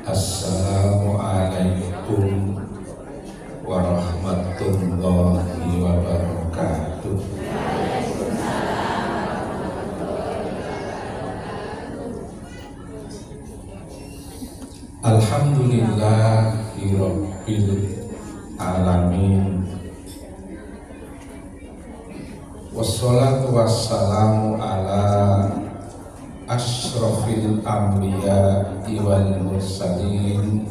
Assalamualaikum warahmatullahi wabarakatuh. Alhamdulillahirabbil alamin. Wassalatu wassalamu ala asyrafil anbiya wal mursalin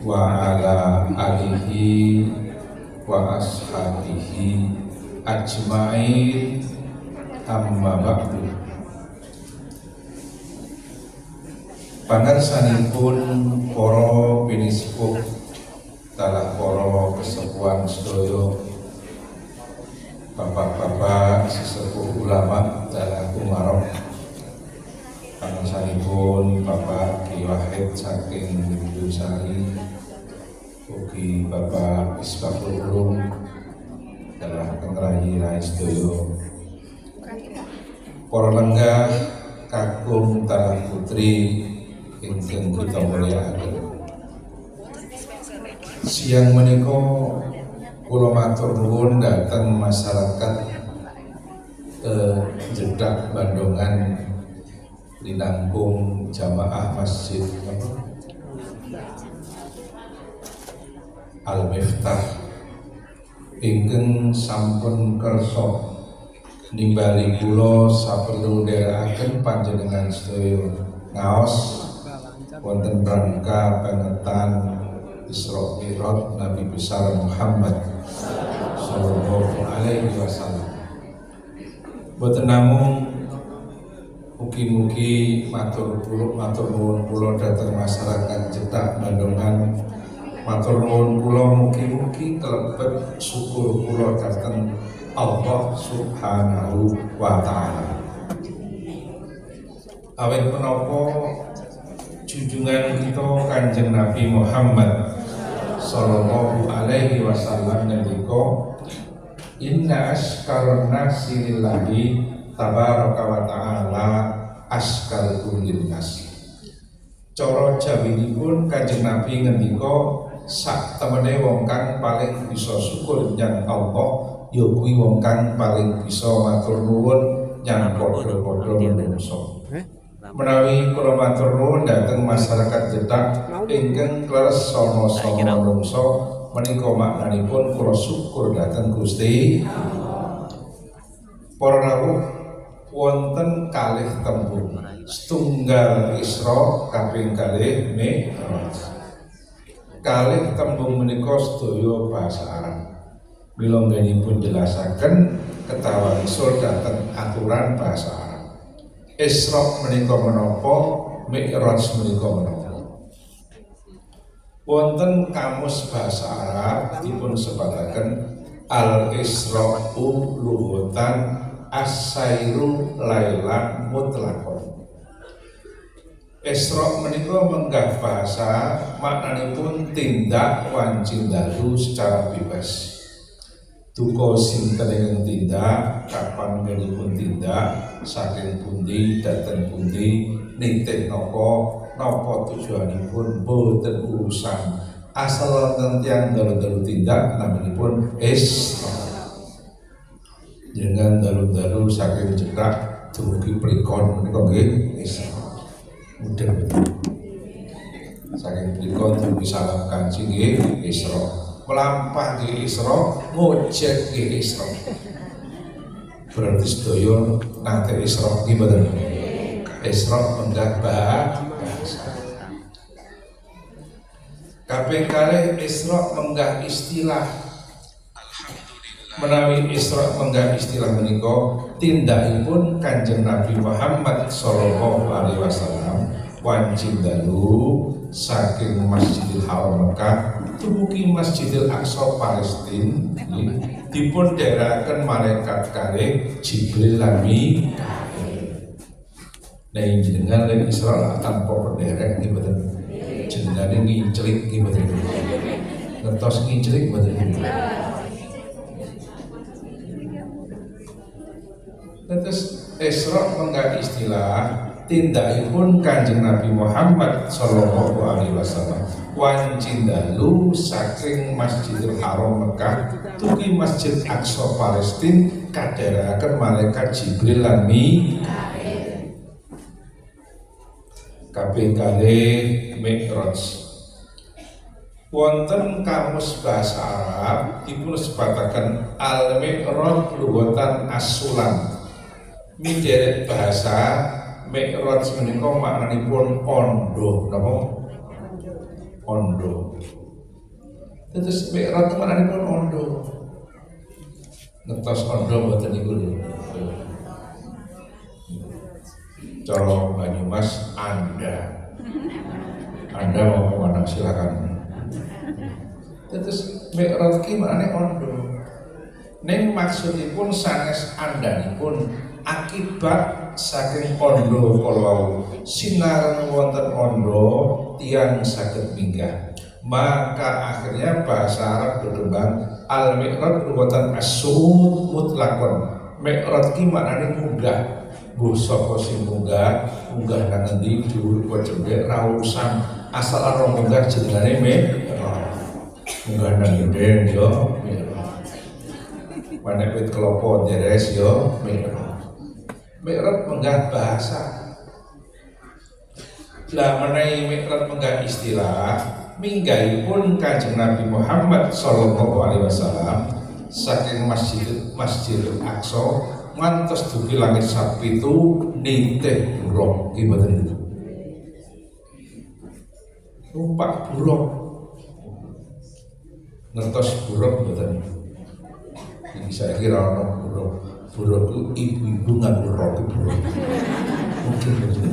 wa ala alihi wa ashabihi ajma'in, amma ba'du. Pangarsanipun para pinisepuh talah para kesepuhan sedaya, bapak-bapak sesepuh ulama dalam umarok, pangarsanipun Bapak Ki Wahid saking Yusari, ugi Bapak Isbahul Ulum dalam kengrayi rai sedaya, para lenggah kakung talah putri ingkang kita mulyakaken. Siang menika kula matur nuwun dhateng masyarakat Jeddah Bandungan linangkung jamaah Masjid Al-Miftah ingkang sampun kersa nimbali kula saperlu nderekaken panjenengan sedaya ngaos wonten rangka pengetan Isra Mi'raj Nabi besar Muhammad sallallahu alaihi wasallam. Boten namung mugi-mugi matur nuwun kula dhateng masyarakat Jeddah Bandungan, matur nuwun kula mugi-mugi kelebet syukur kula dhateng Allah Subhanahu wa taala. Awit menapa junjungan kita Kanjeng Nabi Muhammad sallallahu alaihi wasallam ngendika, inna askar nasi lillahi tabaraka wa ta'ala askar linnas. Cara jawinipun Kanjeng Nabi ngendika, sak temene wong kang paling bisa syukur nyang Allah ya kuwi wong kang paling bisa matur nuwun nyang padha-padha manungsa. Menawi kula matur nuwun dhateng masyarakat Jeddah ingkang kleres sama-sama manungsa, menika maknanipun kula syukur dhateng Gusti Allah. Para rawuh wonten kalih tembung, setunggal Isra kaping kalih Mi'raj. Kalih tembung menika sedaya basa Arab. Mila nggenipun jelasaken ketawa isul dhateng aturan basa Arab. Isra menika menapa, Mi'raj menika menapa. Wonten kamus basa Arab dipun sebataken al-Isra'u lughatan as-sairu lailan mutlaqan. Isra menika menggah bahasa maknanipun tindak wanci dalu secara bebas. Duka sinten ingkang tindak, kapan ngenipun tindak, saking pundi dhateng pundi, nitih napa tujuanipun boten urusan. Asal wonten tiyang dalu-dalu tindak namanipun Isra. Dengan dalu-dalu saking Jeddah dumugi Plikon menika nggih Isra. Mudeng betul. Saking Plikon dumugi Salam Kanci nggih Isra. Melampah nggih Isra, ngojek nggih Isra. Berarti sedaya nate Isra nggih mboten. Isra menggah bahasa. Kaping kalih Isra menggah istilah. Menawi Isra menggah istilah menika tindakipun Kanjeng Nabi Muhammad sallallahu alaihi wasallam wanci dalu saking Masjidil Haram Mekah dumugi Masjidil Aqsa Palestina, dipun dherekaken malaikat kalih Jibril lan Mikail. Nah jenengan lan Isra tanpa penderek nggih mboten. Jenengane nginclik nggih mboten. Ngertos nginclik mboten. Terus Isra menggah istilah tindakipun Kanjeng Nabi Muhammad sallallahu alaihi wasallam wancin dalu saking Masjidil Haram Mekah tuki Masjid Aqsa Palestina kadharaken malaikat Jibril lan Mikail kaping kalih Mi'raj. Wonten kamus bahasa Arab dipun sebataken al-mi'raj lughatan as-sulam. Mideret bahasa Mi'raj menika maknanipun ondo, napa? Ondo. Terus Mi'raj maknanipun ondo. Ngetos ondo mboten niku lho. Cara Banyumas Anda mau kemana silakan. Terus Mi'raj ki maknane ondo. Ning maksudipun sanes andhanipun akibat saking ondo kalau sinar wonten ondo tiang saged minggah. Maka akhirnya bahasa Arab berkembang al-mi'raj wonten as-su'ud mutlaqon. Mi'raj ki maknane munggah. Bu sapa sing munggah nang endi dhuwur apa cendhek ra urusan asal ora munggah jenengane mi'raj. Munggah nang geden yo mi'raj. Manek wit kelapa deres yo mi'raj. Mi'raj menggah bahasa. Lah menawi mi'raj menggah istilah, minggahipun Kanjeng Nabi Muhammad sallallahu alaihi wasallam saking Masjidil Aqsa ngantos dugi langit sapitu nitih buruk iki mboten niku. Numpak buruk. Ngertos buruk mboten. Iki saiki ra ono buruk. Buruk ku ibu-ibu nganggo rok buruk. Mungkin betul.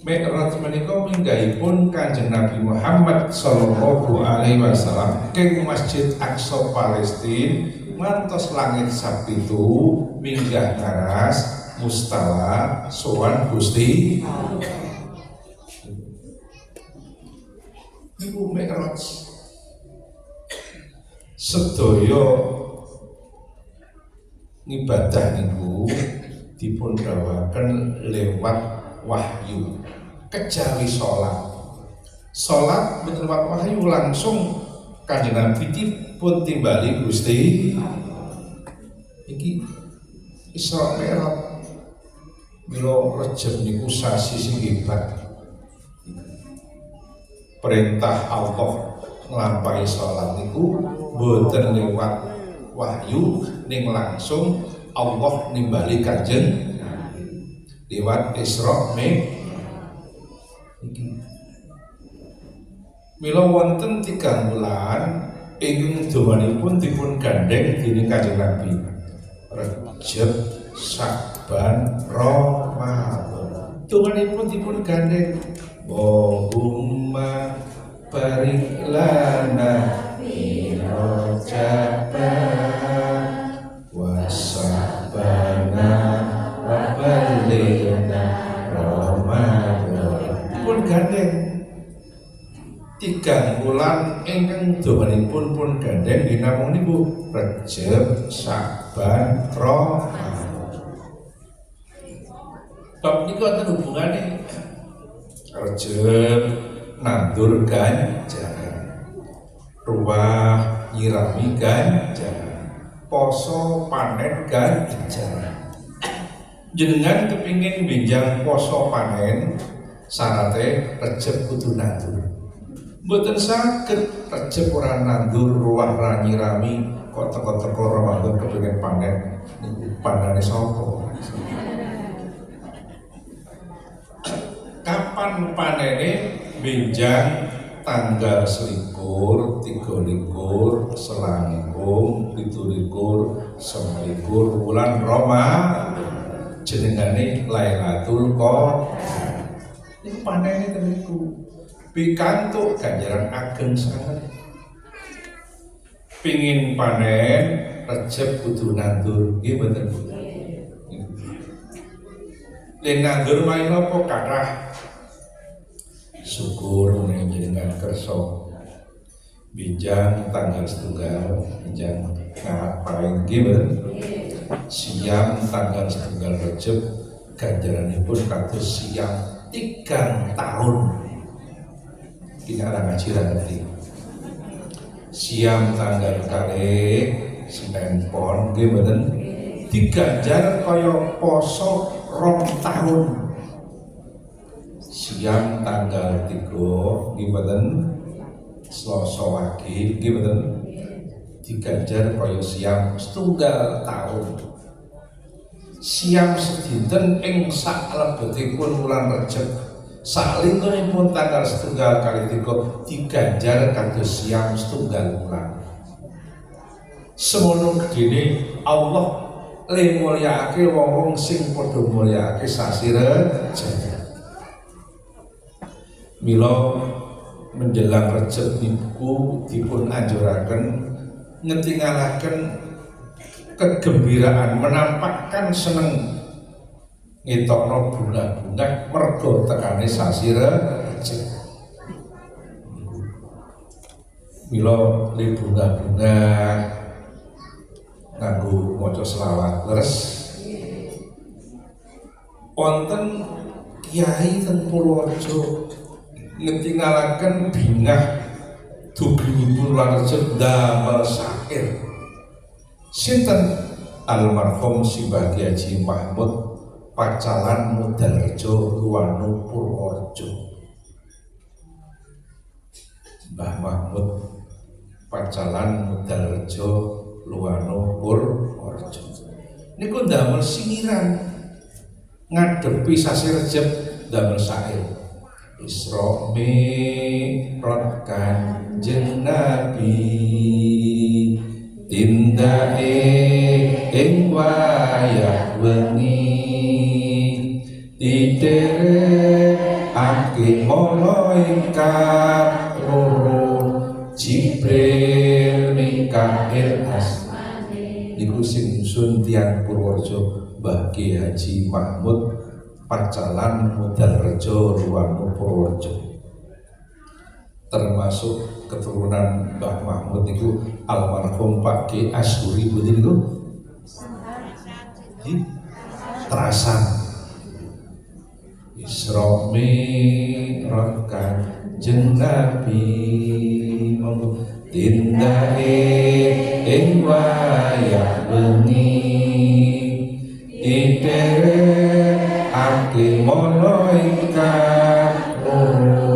Mi'raj menika minggahipun Kanjeng Nabi Muhammad sallallahu alaihi wasallam ing Masjid Aqsa Palestina ngantos langit sapitu minggah ngaras mustawa sowan Gusti niku Mi'raj. Sedaya ngibadah niku dipun dawaken lewat wahyu. Kejawi sholat lewat wahyu langsung Kanjeng Nabi dipun timbali Gusti. Iki Isra Mi'raj. Mila Rejab niku sasi sing hebat. Perintah Allah nglampahi sholat niku boten lewat wahyu ning langsung Allah nimbali Kanjeng lewat Isra Mi'raj. Mila wonten 3 bulan ingkang dawanipun dipun gandeng dening Kanjeng Nabi. Rejab, Sya'ban, Ramadan. Dawanipun dipun gandeng. Allahumma barik lana fi Rajab wa Sya'bana wa balighna Ramadan. Dipun gandeng 3 bulan ingkang dawanipun pun gandeng namung niku Rejab, Sya'ban, Ramadan. Bab niku wonten hubungane Rejab nandur ganjaran, ruwah nyirami ganjaran, poso panen ganjaran. Jenengan kepingin benjang poso panen syaratnya Rejab kudu nandur. Mboten saged Rejab ora nandur ruwah ra nyirami kok teko-teko Ramadan kepengin panen niku panane sapa? Kapan panene benjang tanggal 21, 23, selangkung, 17, 29 bulan Ramadan jenengane Lailatul Qadar. Niku panene niku pikantuk ganjaran ageng sanget. Pingin panen Rejab kudu nandur nggih mboten. Yen nandur main apa kathah syukur ning jenengan kersa benjang tanggal 1 benjang ngapain nggih mboten. siam tanggal 1 Rejab ganjaranipun kados siam 3 tahun. Ini orang ngaji ra ngerti. Siam tanggal kali Senin Pon nggih mboten diganjar kaya poso 2 tahun. Siam tanggal 3 nggih mboten Selasa wage nggih mboten diganjar kaya siam 1 tahun. Siam sedinten ing saklebetipun wulan Rejab salingkunipun tanggal 1 kali 3 diganjar kados siam 1 wulan. Semono gedene Allah le mulyakake wong sing padha mulyakake sasi Rejab. Mila menjelang Rejab niku dipun anjuraken ngetingalaken kegembiraan, menampakkan seneng ngetokno bunga-bunga mergo tekane sasi Rejab. Mila le bunga-bunga nganggo maca selawat leres. Wonten kiai ten Purworejo ngetingalaken bingah dubinipun wulan Rejab damel syair. Sinten almarhum Simbah Kyai Haji Mahmud Pacalan Modalrejo Luwano Purworejo. Mbah Mahmud Pacalan Modalrejo Luwano Purworejo niku ndamel singiran ngadepi sasi Rejab damel syair. Isra Mi'raj Kanjeng Nabi tindake ing wayah wengi didherekake malaikat loro Jibril Mikail asmane. Niku sing sun tiyang Purworejo Mbah Kyai Haji Mahmud Pacalan Modalrejo Luwano Purworejo. Termasuk keturunan Mbah Mahmud niku almarhum Pak Ki Asyuri pundi niku? Trasan. Isra Mi'raj Kanjeng Nabi monggo tindake ing wayah wengi didherekake malaikat loro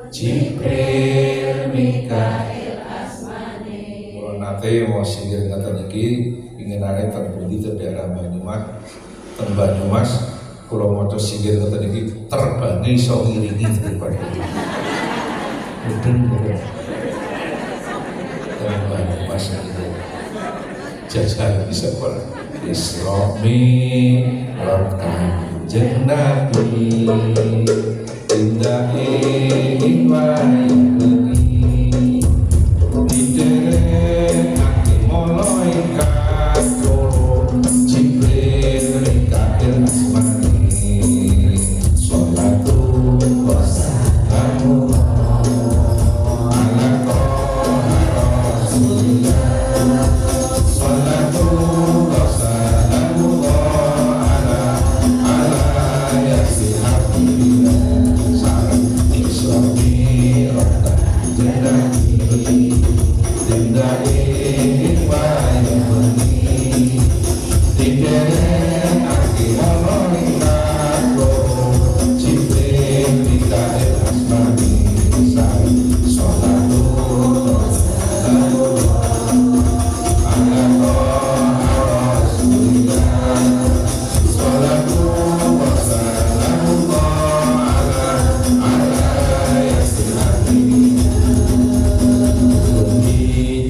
Jibril Mikail asmane. Kula nate mau singgih ngaten iki inginane ten pundi ten daerah Banyumas. Ten Banyumas kula maca singgih ngaten iki terbangi iso ngiringi daripada mudeng ten Banyumas iki. Jajal bisa per Isra Mi'raj Kanjeng Nabi tindake ing wayah wengi didherekake malaikat loro Jibril Mikail asmane. Sholatu wassalamu ala Rasulillah. Sholatu wassalamu ala yasin abdillah. Salam Isra Mi'raj Kanjeng Nabi tindake ing wayah wengi didherekake malaikat loro Jibril Mikail asmane. Sholatu wassalamu ala Rasulillah. Sholatu wassalamu ala yasin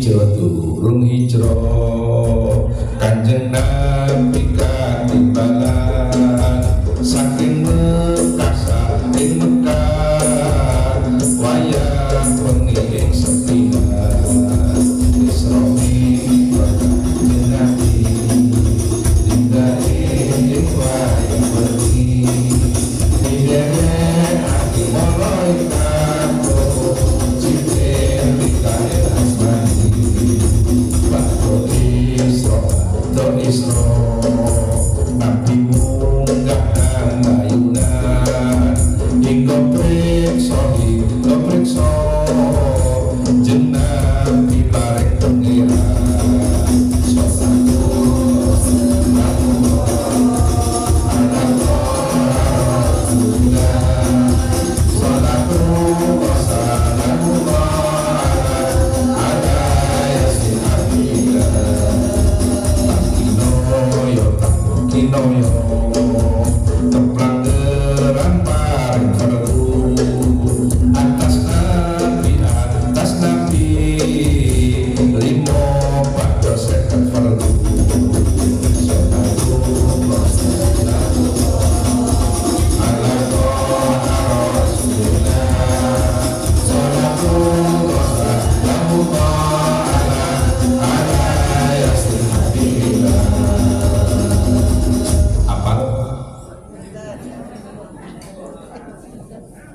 turun hijrah Kanjeng Nabi katimbalan Winoyo Teplangeran paring perlu atas nabi limo pada seket perlu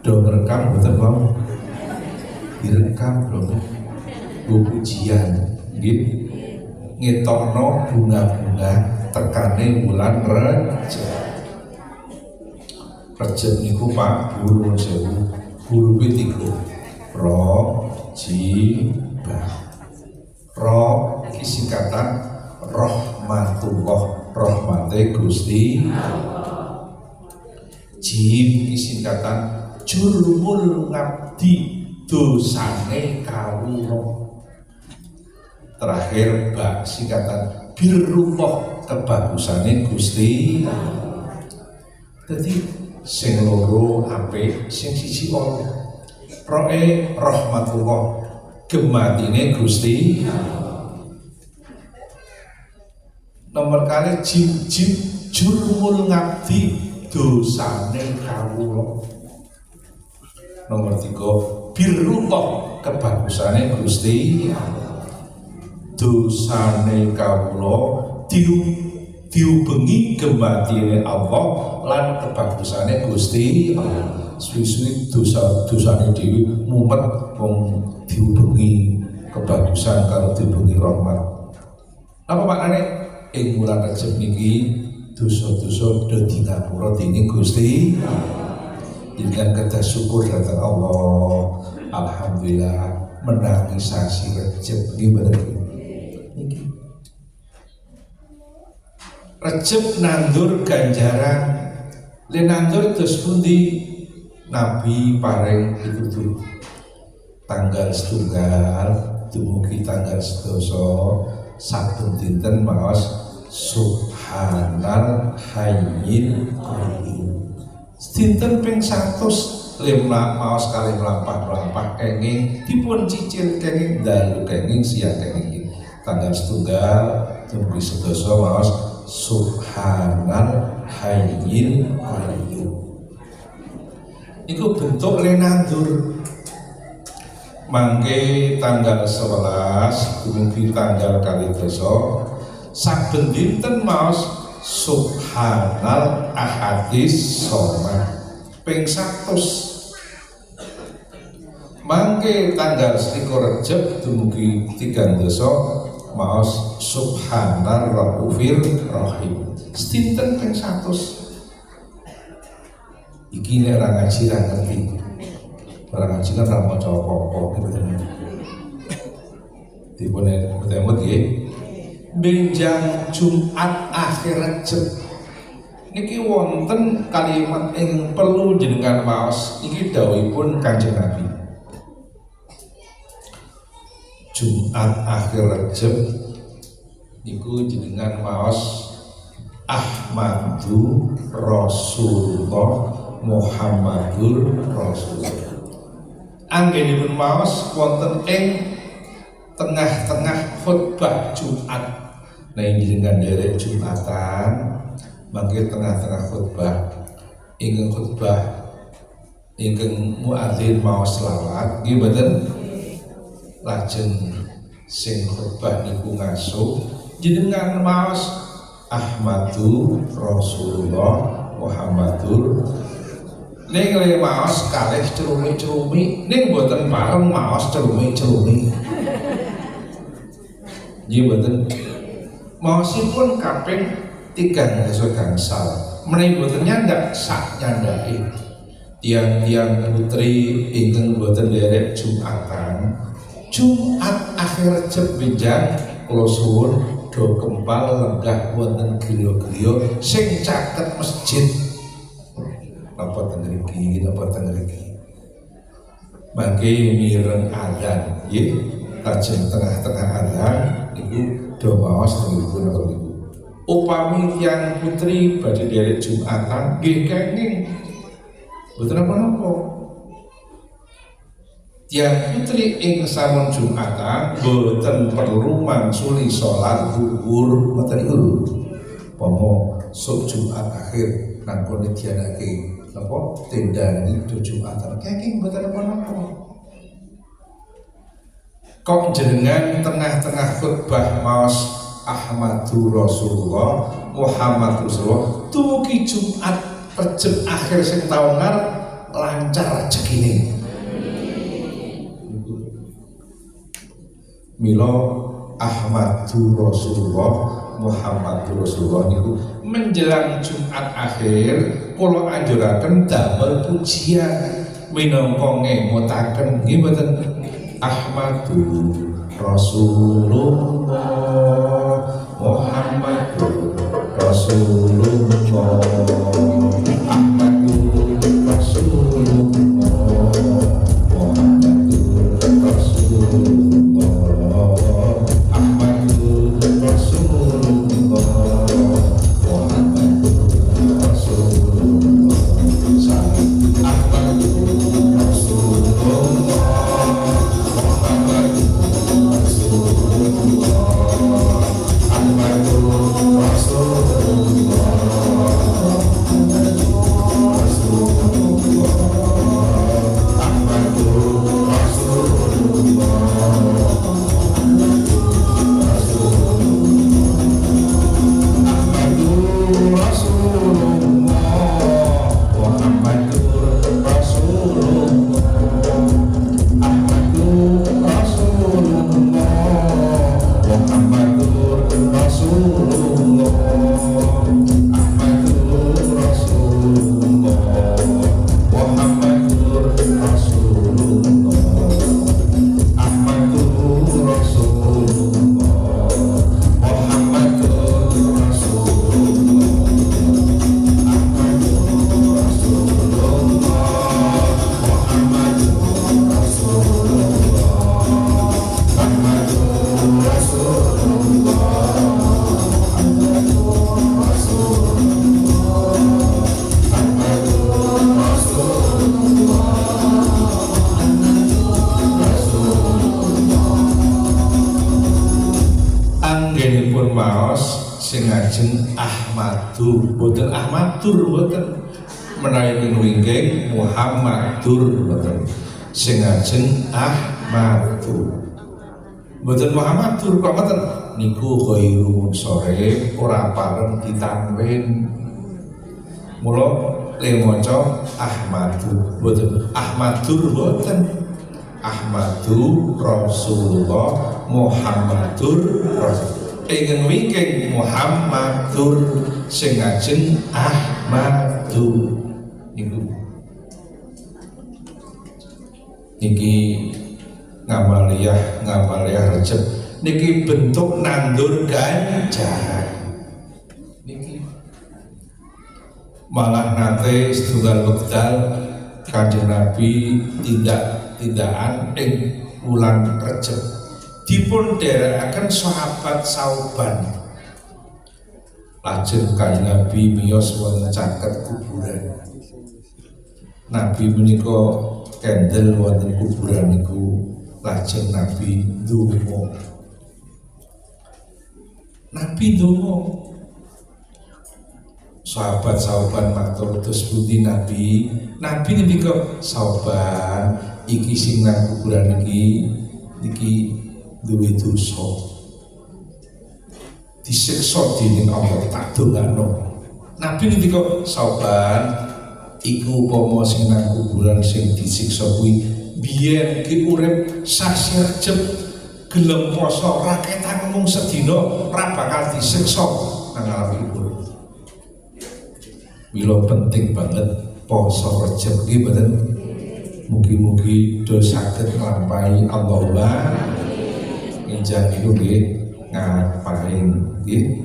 dong rekam betul bang direkam dong pujian gitu ngetokno bunga-bunga tekane bulan Rejab niku Pak Guru sewu guru pitiku roh singkatan rahmatullah rahmate Gusti jim singkatan jurmul ngabdi dosane kawula terakhir bak singkatan birrullah kebagusane Gusti jadi sing loro apik sing siji ora roe rahmatullah gematine Gusti nomor kali jim jurmul ngabdi dosane kawula nomor 3 birrullah kebagusane Gusti dosane kawula diubengi gematine Allah lan kebagusane Gusti suwi-suwi dosane dhewe mumet wong diubengi kebagusan karo diubengi rahmat apa maknane ing wulan Rejab niki dosa-dosa dadi ngapura dening Gusti dengan kata syukur datang Allah alhamdulillah menangis sasi Rejab gimana ini Rejab nandur ganjaran le nandur terus pundi Nabi paring itu tanggal setunggal dumugi tanggal sedoso saben dinten maos subhanal hayyil qayyum dinten ping 100 maos kali mlampah kenging dipun cicil kenging dalu kenging siang kenging tanggal setunggal dumugi sedoso maos subhanal hayyil qayyum iku bentuk lenandur mangke tanggal 11 dumugi tanggal kali doso saben dinten maos subhanal ahadis somad ping 100 mangke tanggal 21 Rejab dumugi 3 doso maos subhanar raufir rahim dinten ping 100 iki nek ora ngaji ra ngerti ora ngaji kan ra maca apa-apa gitu dipune temut nggih benjang Jumat akhir Rejab niki wonten kalimat ing perlu jenengan maos iki dawuhipun Kanjeng Nabi Jumat akhir Rejab niku jenengan maos Ahmadu Rasulullah Muhammadur Rasulullah anggenipun maos wonten ing tengah-tengah khutbah Jumat nah jenengan derek Jumatan mangke tengah-tengah khutbah ingkang khutbah ingkang muadzin maos selawat nggih mboten lajeng sing khutbah niku ngasuh jenengan maos Ahmadu Rasulullah Muhammadur ning le maos kalih cerumi-cerumi ning mboten bareng maos cerumi-cerumi nggih mboten maosipun kaping 3 gangsal menawi mboten nyandak sak nyandake tiang-tiang putri ingkang mboten derek Jumatan Jumat akhir Rejab benjang kula suwun do kempal lenggah wonten griya-griya sing caket masjid napa teng mriki mangke mireng adzan nggih lajeng tengah-tengah adzan niku do maos teng niku upami tiyang putri badhe derek Jumatan nggih kenging mboten napa-napa. Tiyang putri ing samun Jumatan boten perlu mangsuli salat zuhur mboten niku. Pomo sok Jumat akhir nangkone dianake napa tenda niku Jumatan kenging mboten napa-napa. Kok jenengan tengah-tengah khutbah maos Ahmadur Rasulullah Muhammad Rasulullah tuki Jumat perjem akhir sing taun ngarep lancar rezekine. Mila Ahmadur Rasulullah Muhammadur Rasulullah niku menjelang Jumat akhir kula anjuraken damel pujian minangka ngemutaken nggih mboten Ahmadur Rasulullah Muhammadur Rasulullah Ahmadur Rasulullah Muhammadur Rasulullah Ahmadur Rasulullah Muhammadur Rasulullah Ahmadur Rasulullah anggenipun maos sing ngajeng Ahmadur boten Ahmadur boten menawi wingking Muhammadur boten sing ngajeng Ahmadur boten Muhammadur kok boten niku khairu sore ora pareng ditampen mula le maca Ahmadur boten Ahmadur boten Ahmadur Rasulullah Muhammadur Rasulullah ingin wingking Muhammadur sing ngajeng Ahmadur niku niki ngamaliyah Rejab niki bentuk nandur ganjaran niki malah nate setunggal wekdal Kanjeng Nabi tindakan ing wulan Rejab dipun derekaken sahabat Sauban lajeng Kanjeng Nabi miyos wonten caket kuburan Nabi menika kendel wonten kuburan niku lajeng Nabi ndonga sahabat Sauban matur terus pundi Nabi ngendika Sauban iki sing nang kuburan iki duwe dosa disiksa dening Allah tak dongano Nabi ngendika Sauban iku upama sing nang kuburan sing disiksa kuwi biyen ki urip sasi Rejab gelem poso ra ketan mung sedina ora bakal disiksa nang alam kubur. Mila penting banget poso Rejab iki mboten mugi-mugi do saged nglampahi Allahumma injang niku nggih ngapain nggih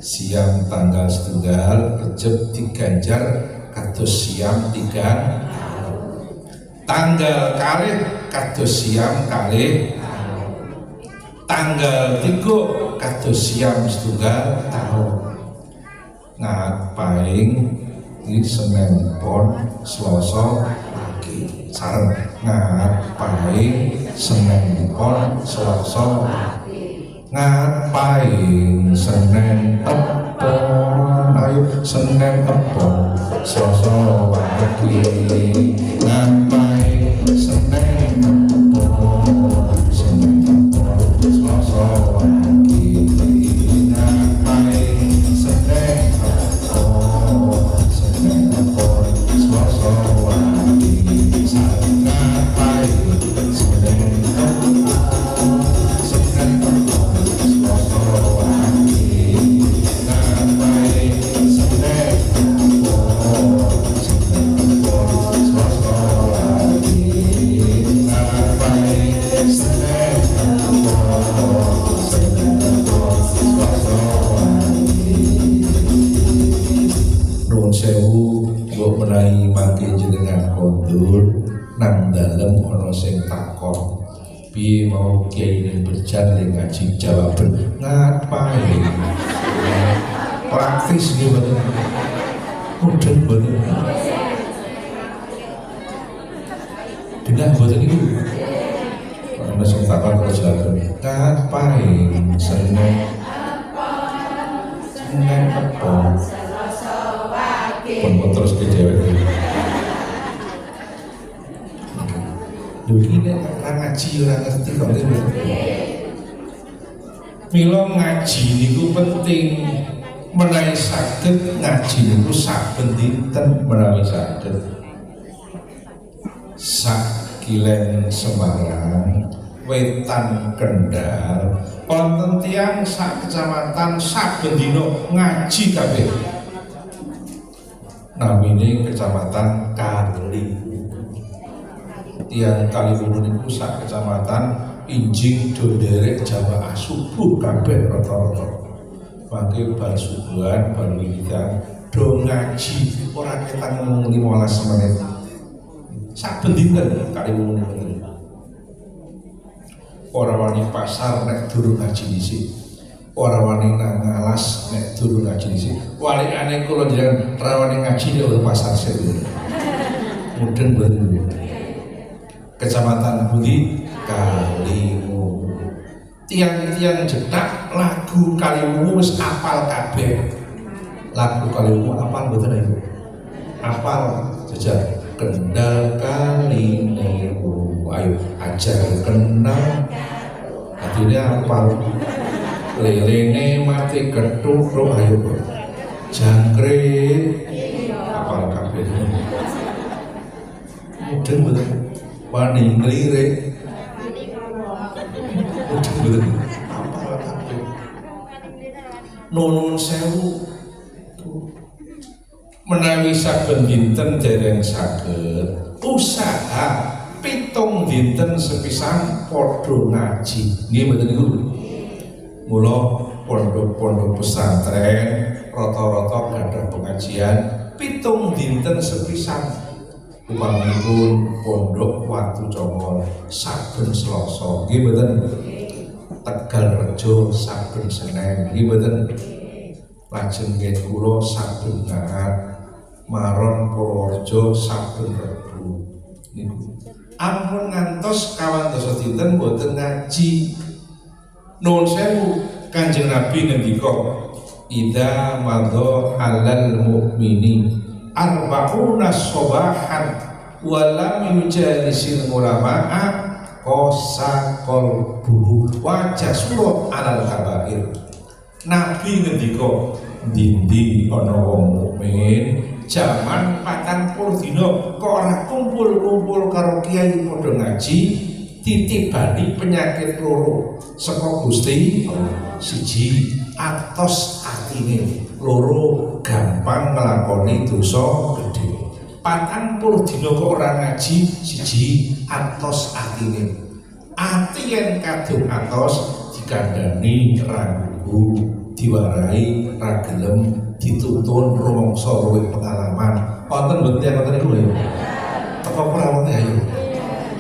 siang tanggal setunggal Rejab diganjar kados siam 3 tanggal kalih kados siam kalih tanggal 3 kados siam setunggal tahun ngapain di Senin Pon Selasa pagi sareng ngapain Senin Pon Selasa ngapain Senin Pon ayo Senin Pon Selasa pagi ngapain Senin Pon Senin Pon Selasa pagi ngapain Senin Pon Senin Pon Selasa pagi ngapain Senin Pon Senin Pon Selasa pagi ngapain Senin sewu mbok menawi mangke jenengan kondur nang dalem ana sing takon piye mau kiai ini berjalan ngaji jawaban ngapain praktis nggih mboten mudeng mboten genah mboten niku ana sing takon kok jawaban ngapain seneng apa pun terus ke cewek ini orang ngaji orang ngerti kok milo ngaji niku penting menawi saged ngaji niku saben dinten menawi saged sakilen Semarang Wetan Kendal wonten tiyang sak kecamatan saben dina ngaji kabeh namine kecamatan Kaliwungu tiang Kaliwungu niku sak kecamatan injing do nderek jamaah subuh kabeh rata-rata mangke bar subuhan bar wiridan do ngaji ora ketang 15 menit saben dinten Kaliwungu niku ora wani pasar nek durung ngaji dhisik ora wani nang alas nek durung ngaji dhisik walikane kula jenengan rawani ngaji nek pasar sik mudeng mboten kecamatan pundi Kaliwungu tiang-tiang cetak lagu Kaliwungu wis apal kabeh lagu Kaliwungu apal mboten niku apal jejak Kendal Kaline ayo ajar kenal artinya apal lelene mati ketutuk ayo jangkrik apal kabeh mudeng betul wani nglirik mudeng betul apal kabeh nuwun sewu menawi saben dinten dereng saged usaha pitung dinten sepisan padha ngaji nggih mboten niku mula pondok-pondok pesantren rata-rata gadah pengajian pitung dinten sepisan umpamipun pondok Watu Congol saben Selasa nggih mboten Tegal Rejo saben Senin nggih mboten lajeng nggih kula saben Ahad Maron Purworejo saben Rebu niku ampun ngantos kawan dosa dinten mboten ngaji nuwun sewu Kanjeng Nabi ngendika idza madha alal mukmini arba'una sobahan wa lam yujalisil ulama'a qasa qalbuhu wa jasura alal kabair Nabi ngendika dindi ana wong mukmin jaman 40 dina kok ora kumpul-kumpul karo kiai padha ngaji titibani penyakit loro saka Gusti siji atos atine loro gampang nglakoni dosa gedhe 40 dina kok ora ngaji siji atos atine ati yen kadung atos dikandani ragu diwarai ra gelem dituntun rumangsa luwih pengalaman wonten mboten tiyang ngoten niku lho teko prawote ayo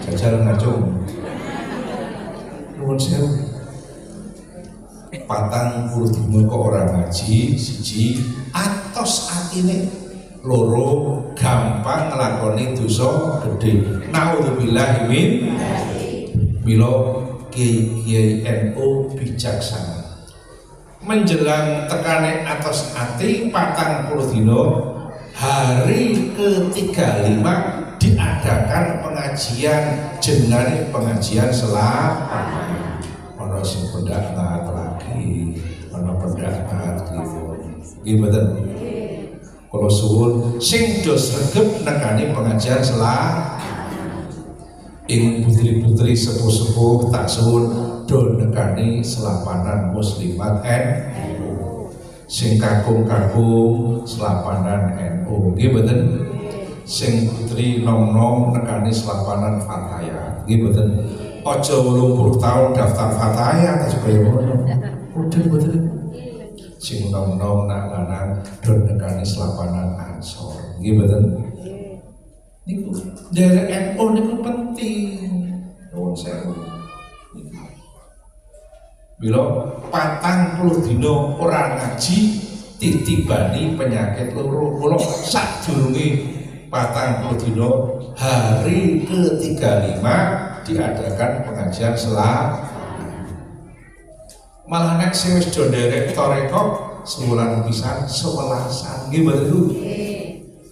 jajal ngacung nuwun sewu 40 dina kok ora ngaji, siji atos atine, loro gampang nglakoni dosa gedhe. Naudzubillahi min mila Kiai NU bijaksana. Menjelang tekane atos ati 40 dina, hari ke-35 diadakan pengajian jenenge pengajian selama. Ono sing pendak lagi, ono pendak kliwon. Nggih mboten. Kula suwun sing do sregep nekani pengajian selama. Ing putri-putri sepuh-sepuh tak suwun do nekani selapanan muslimat NU. Sing kakung-kakung selapanan NU. Nggih mboten. Sing putri nom-nom nekani selapanan Fataya. Nggih mboten. Aja 80 tahun daftar Fataya tak supaya ngono. Udah mboten. Sing nom-nom nak lanang do nekani selapanan Ansor. Nggih mboten. Niku dari NU niku penting. Nuwun sewu. Bila 40 dina ora ngaji titibani penyakit loro. Mula sadurunge 40 dina hari ke-35 diadakan pengajian selama. Malah nek sing wis do nderek tarekah sebulan pisan 11an nggih mboten lho.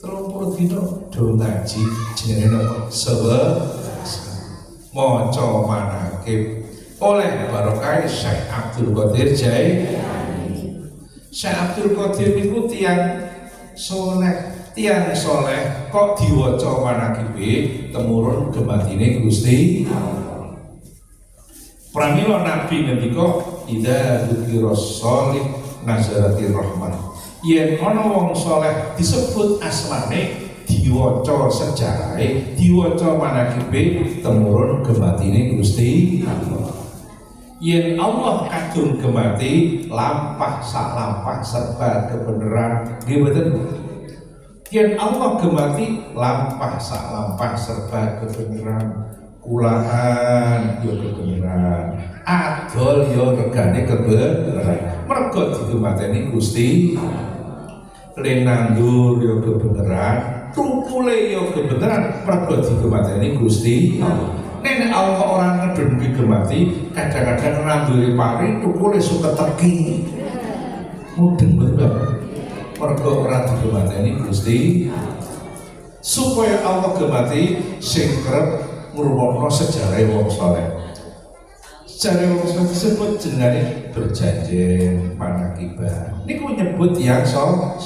30 dina do ngaji jenenge napa? 11. Maca manaqib oleh barokah Syekh Abdul Qadir Jailani. Syekh Abdul Qadir niku tiyang soleh kok diwaca manaqibe temurun gematine Gusti Allah. Pramila Nabi ngendika idza dzikiros sholih nazaratir rahmah. Yen ana wong soleh disebut asmane, diwaca sejarahe, diwaca manaqibe temurun gematine Gusti Allah. Yen Allah kadung gemati lampah sak lampah serba kebenaran nggih mboten. Yen Allah gemati lampah sak lampah serba kebenaran, kulaan yo kebenaran, adol yo regane kebenaran. Mergo digemateni Gusti, lenandur yo kebenaran, tukule yo kebenaran, mergo digemateni Gusti. Nek Allah orang ngedun digemati, kadang-kadang nandure pari tukule suka teki. Mudeng banget. Mergo ora digemateni Gusti, supaya Allah gemati sing kerep ngrungokno sejarah wong saleh. Sejarah wong saleh disebut jenenge berjanjen manaqibah. Niku nyebut tiyang saleh.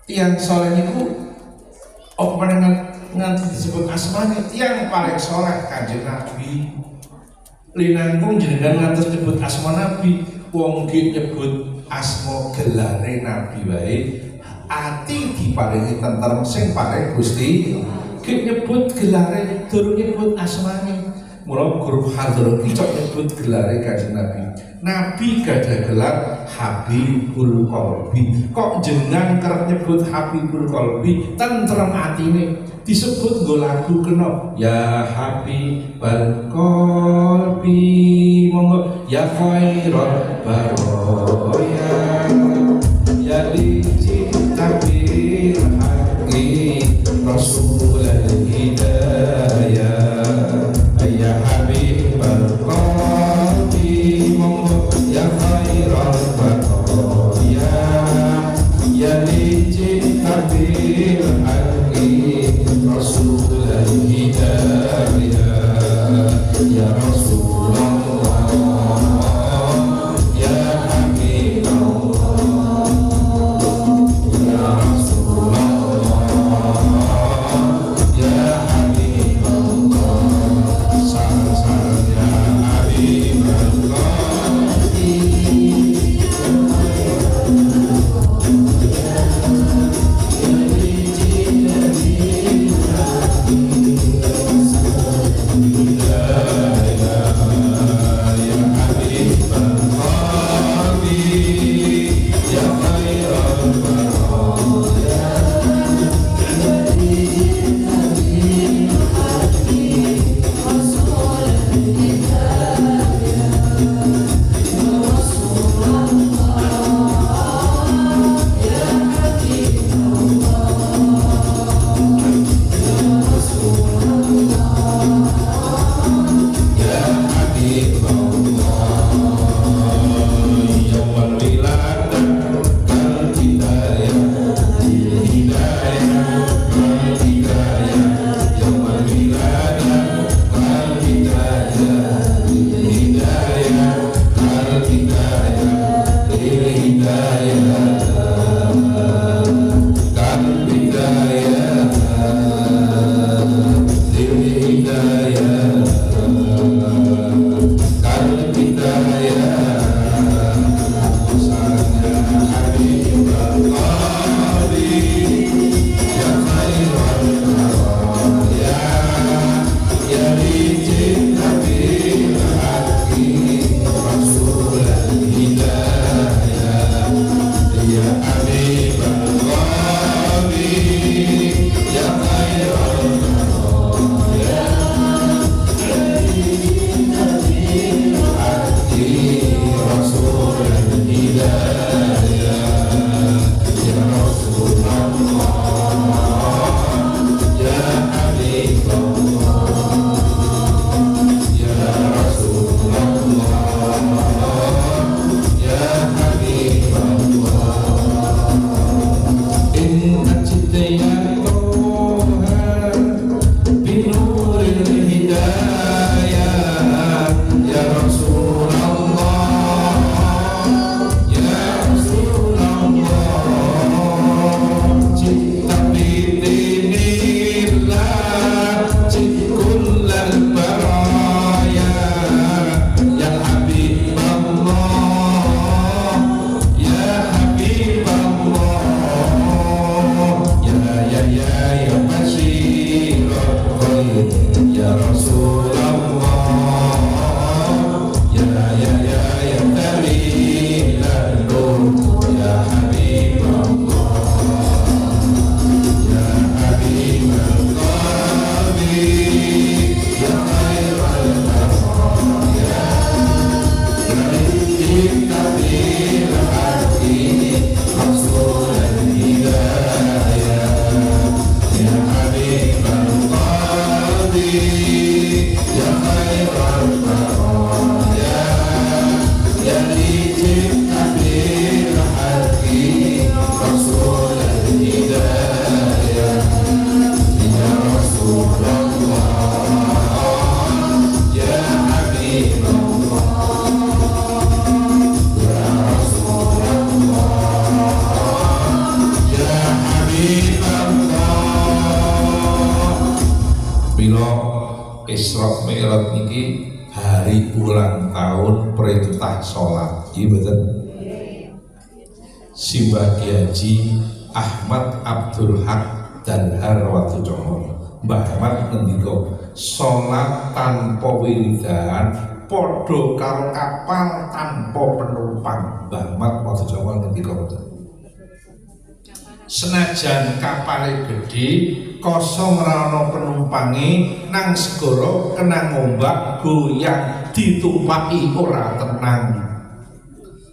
Tiyang saleh niku apa nganti disebut asmane tiyang paling saleh Kanjeng Nabi. Linangkung jenengan ngantos nyebut asma Nabi, wong nggih nyebut asma gelare Nabi wae ati diparingi tentrem sing paring Gusti. Ki nyebut gelare durung nyebut asmane. Mula guru hadroh kicok nyebut gelare Kanjeng Nabi. Nabi gadah gelar Habibul Qalbi. Kok jenengan kerep nyebut Habibul Qalbi, tentrem atine. Disebut nggo lagu kena ya Habibul Qalbi, monggo ya khairal baraya ya dicinta bil haqqi rasulul hidayah ya Habibul Qalbi, monggo ya khairal baraya ya dicinta bil haqqi rasulul hidayah ya Rasulullah ya Habib Mi'raj niki hari ulang tahun perintah sholat. Iki betul. Simbah Haji Ahmad Abdul Haq dan Harwatu Congol. Mbah Ahmad ngendika sholat tanpa wiridan padha karo kapal tanpa penumpang. Mbah Ahmad Abdul Congol ngendika betul. Senajan kapale gedhe kosong rana penumpange nang segara kena ngombak goyang ditumpaki ora tenang.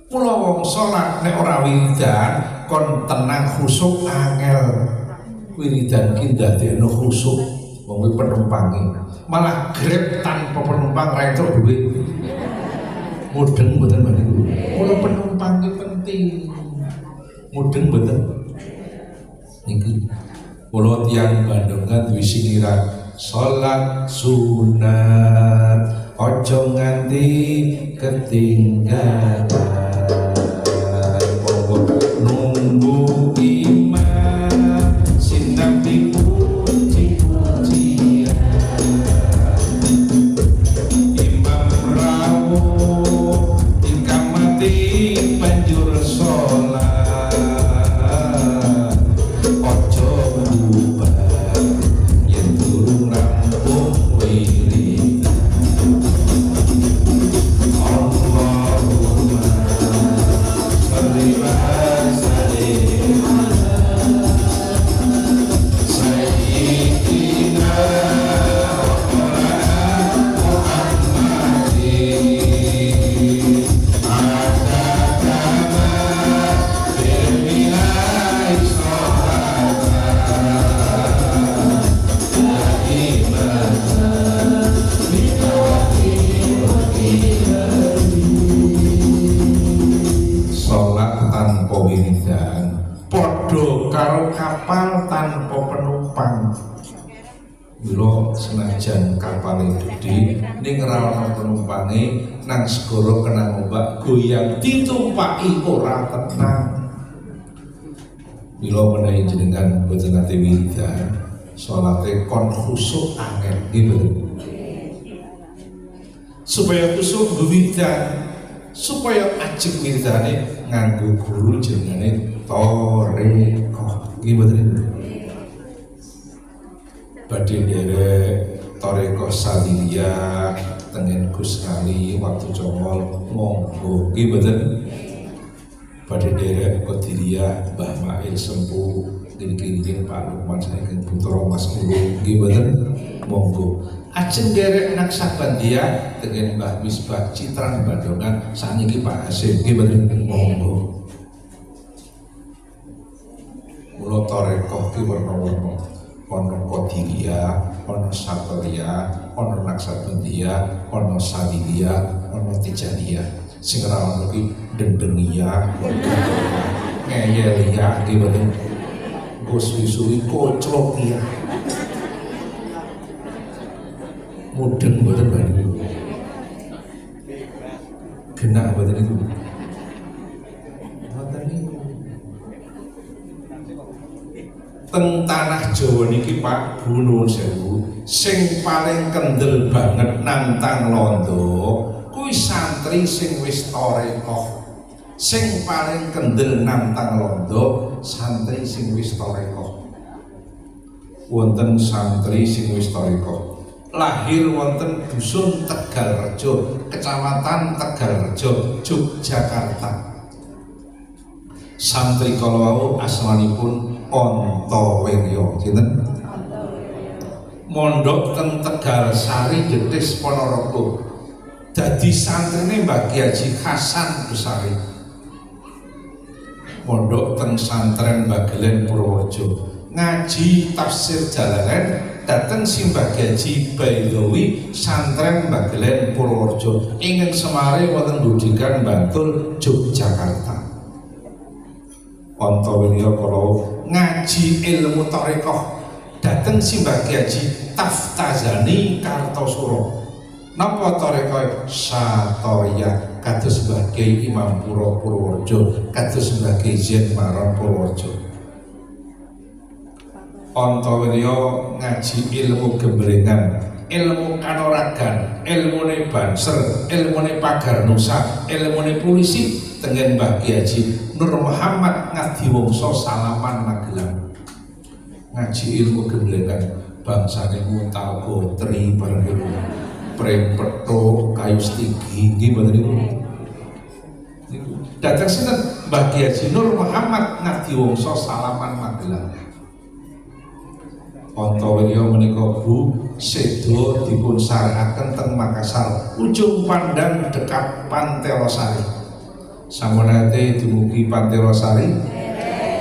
Mula wong salat nek ora wiridan kon tenang khusuk angel. Wiridan ki ndadekno khusuk wong penumpange. Malah grab tanpa penumpang ra entuk duit. Mudeng mboten niku. Mula penumpang ki penting. Mudeng mboten. Niki kula tiyang Bandungan duwe singiran salat sunat ojo nganti ketinggalan nunggu imam sinap dipuji-pujian imam rawuh dikamati banjur sholat kapal tanpa penumpang. Mula senajan kapal gede ning ra ana penumpange nang segara kena ngombak goyang ditumpaki ora tenang. Mila menawi jenengan boten nate wiridan salate kon khusuk angel nggih. Supaya khusuk wiridan, supaya ajeng wiridane nganggo guru jenenge Toreko. Gimana? Badhe nderek Toreko Sadilia tengen Gus Kali waktu Congol monggo gimana? Badhe nderek Kodiria Mbah Mail Sempu gini-gini Pak Lukman saking putra Mas Ulung gimana? Monggo. Ajeng nderek Naksabandia tengen Mbah Misbah Citran Bandungan saniki Pak Hasim gimana? Monggo. Mula Toreko ki werna-werna ana Kodiria, ana Satelia, ana Naksabandia, ana Sadilia, ana Tijaniyah. Sing ora ana ki Dendengia, Ngeyelia ki mboten Guswisui Koclokia. Mudeng mboten bali. Genah mboten niku. Teng tanah Jawa niki Pak Nuwun Sewu sing paling kendel banget nantang londo kuwi santri sing wis toreko. Sing paling kendel nantang londo santri sing wis toreko. Wonten santri sing wis toreko lahir wonten dusun Tegalrejo, kecamatan Tegalrejo, Yogyakarta. Santri kalau asmanipun Antawirya, sinten? Mondok teng Tegalsari Jetis Ponorogo. Dadi santrine Mbah Haji Hasan Besari. Mondok teng santren Bagelen Purworejo. Ngaji tafsir Jalalain dateng Simbah Haji Baidowi santren Bagelen Purworejo. Ingin semare wonten Budikan Bantul Yogyakarta. Antawirya kalau ngaji ilmu Torekoh dateng Simbah Haji Taftazani Kartosuro. Napa Torekoh Satoria kados sebagai Imam Pura Purworejo, kados sebagai Zen Maron Purworejo. Antawirya ngaji ilmu gemblengan ilmu kanoragan, ilmune banser, ilmune pagar nusa, ilmune polisi tengen Mbah Kiai Haji Nur Muhammad ngadi wongso Salaman Magelang. Ngaji ilmu gemblengan bangsane Muntal Gotri bareng iku. Prem Peto kayu stigi nggih mboten niku. Datang sinten Mbah Kiai Haji Nur Muhammad ngadi wongso Salaman Magelang. Ontowiryo menika Bu sedo dipun sarekaken teng Makassar, ujung pandang dekat Pantelosari. Samonate dumugi Pantelosari,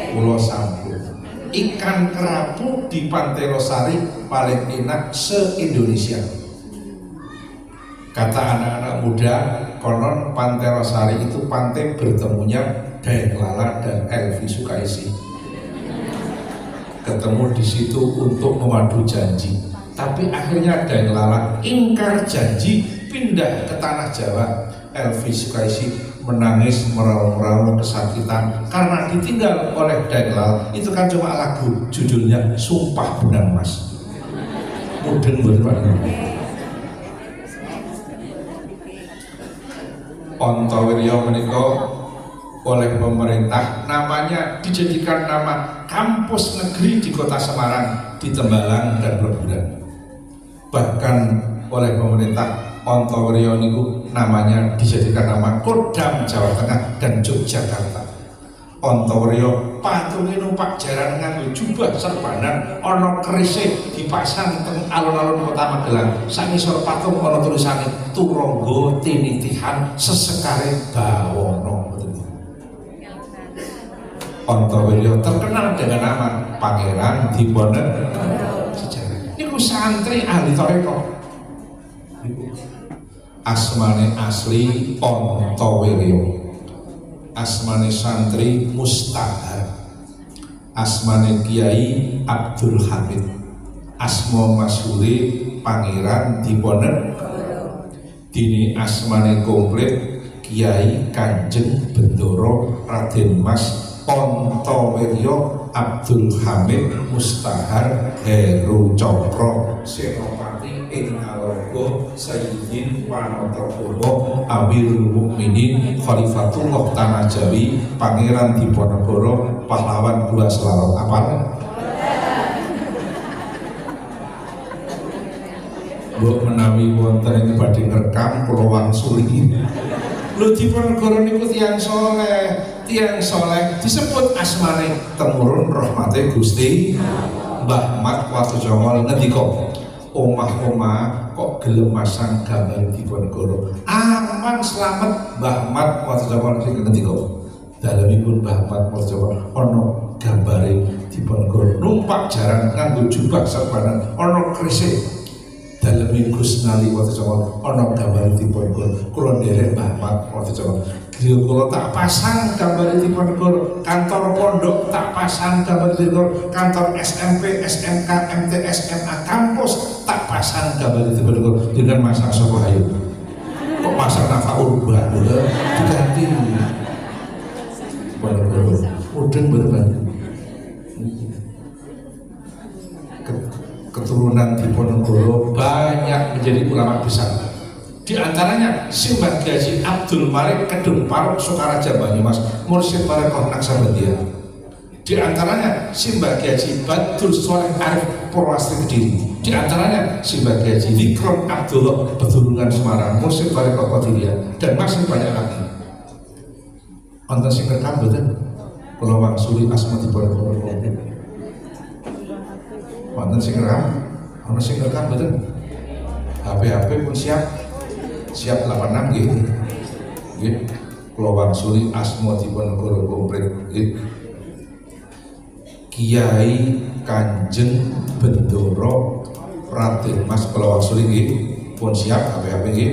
kula sampun. Ikan kerapu di Pantelosari paling enak se-Indonesia. Kata anak-anak muda, konon Pantelosari itu pantai bertemunya Daeng Lala dan Elvi Sukaisi. Ketemu di situ untuk memadu janji, tapi akhirnya Daeng Lala ingkar janji, pindah ke tanah Jawa. Elvi Sukaisi menangis meraung-raung kesakitan karena ditinggal oleh Daeng Lala. Itu kan cuma lagu, judulnya Sumpah Benang Mas. Mudeng bener. Ontowiryo menika oleh pemerintah namanya dijadikan nama kampus negeri di Kota Semarang, di Tembalang dan Bleburan. Bahkan oleh pemerintah Ontowiryo niku namanya dijadikan nama Kodam Jawa Tengah dan Yogyakarta. Ontowiryo patunge numpak jaran nganggo jubah serbanan ana kerise dipasang teng alun-alun Kota Magelang. Sangisor patung ana tulisane Turangga Tinitihan Sesekare Bawana. Ontowiryo terkenal dengan nama Pangeran Diponegoro. Sejarah. Niku santri ahli toreko. Asmane asli Ontowiryo. Asmane santri Mustahar. Asmane Kiai Abdul Hamid. Asma masyhure Pangeran Diponegoro. Dini asmane komplit Kiai Kanjeng Bendoro Raden Mas Ontowiryo Abdul Hamid Mustahar Heru Cokro Senopati ing Ngalogo Sayyidin Panotokomo Amirul Mukminin Khalifatullah Tanah Jawi Pangeran Diponegoro Pahlawan Gua Selarong. Apal? Mbok menawi wonten ing badhe ngrekam kula wangsuli. Lho Diponegoro niku tiyang soleh disebut asmane temurun rahmate Gusti Mbah Mat Watujongol ngendika omah-omah kok gelem masang gambar Diponegoro aman selamat. Mbah Mat Watujongol ngendika dalemipun Mbah Mat Watujongol ana gambare Diponegoro numpak jaran nganggo jubah serbanan ana krise dalemi Gus Nali Watujongol ana gambar Diponegoro. Kula nderek Mbah Mat Watujongol. Kula tak pasang gambar Diponegoro, kantor pondok tak pasang gambar Diponegoro, kantor SMP, SMK, MTS, SMA, kampus tak pasang gambar Diponegoro. Dengan masang sapa hayu? Kok masang Nafa Urban diganti Diponegoro. Mudeng bener. Keturunan Diponegoro banyak menjadi ulama besar. Di antaranya Simbah Kiai Haji Abdul Malik Kedung Parok Sukaraja Banyumas Mursyid Barekoh Naksabandia. Di antaranya Simbah Kiai Haji Badrul Sholeh Arif Purwastri Kediri. Di antaranya Simbah Kiai Haji Vikron Abdullah Bedulungan Semarang Mursyid Barekoh Qadiria dan masih banyak lagi. Wonten sing rekam mboten? Kula wangsuli asma Diponegoro. Wonten sing rekam? Ana sing rekam mboten? HP pun siap 86 gitu. Nggih. Kula wangsuli asma Diponegoro komplit nggih. Kiai Kanjeng Bendoro Raden Mas kula wangsuli nggih. Pun siap HP nggih.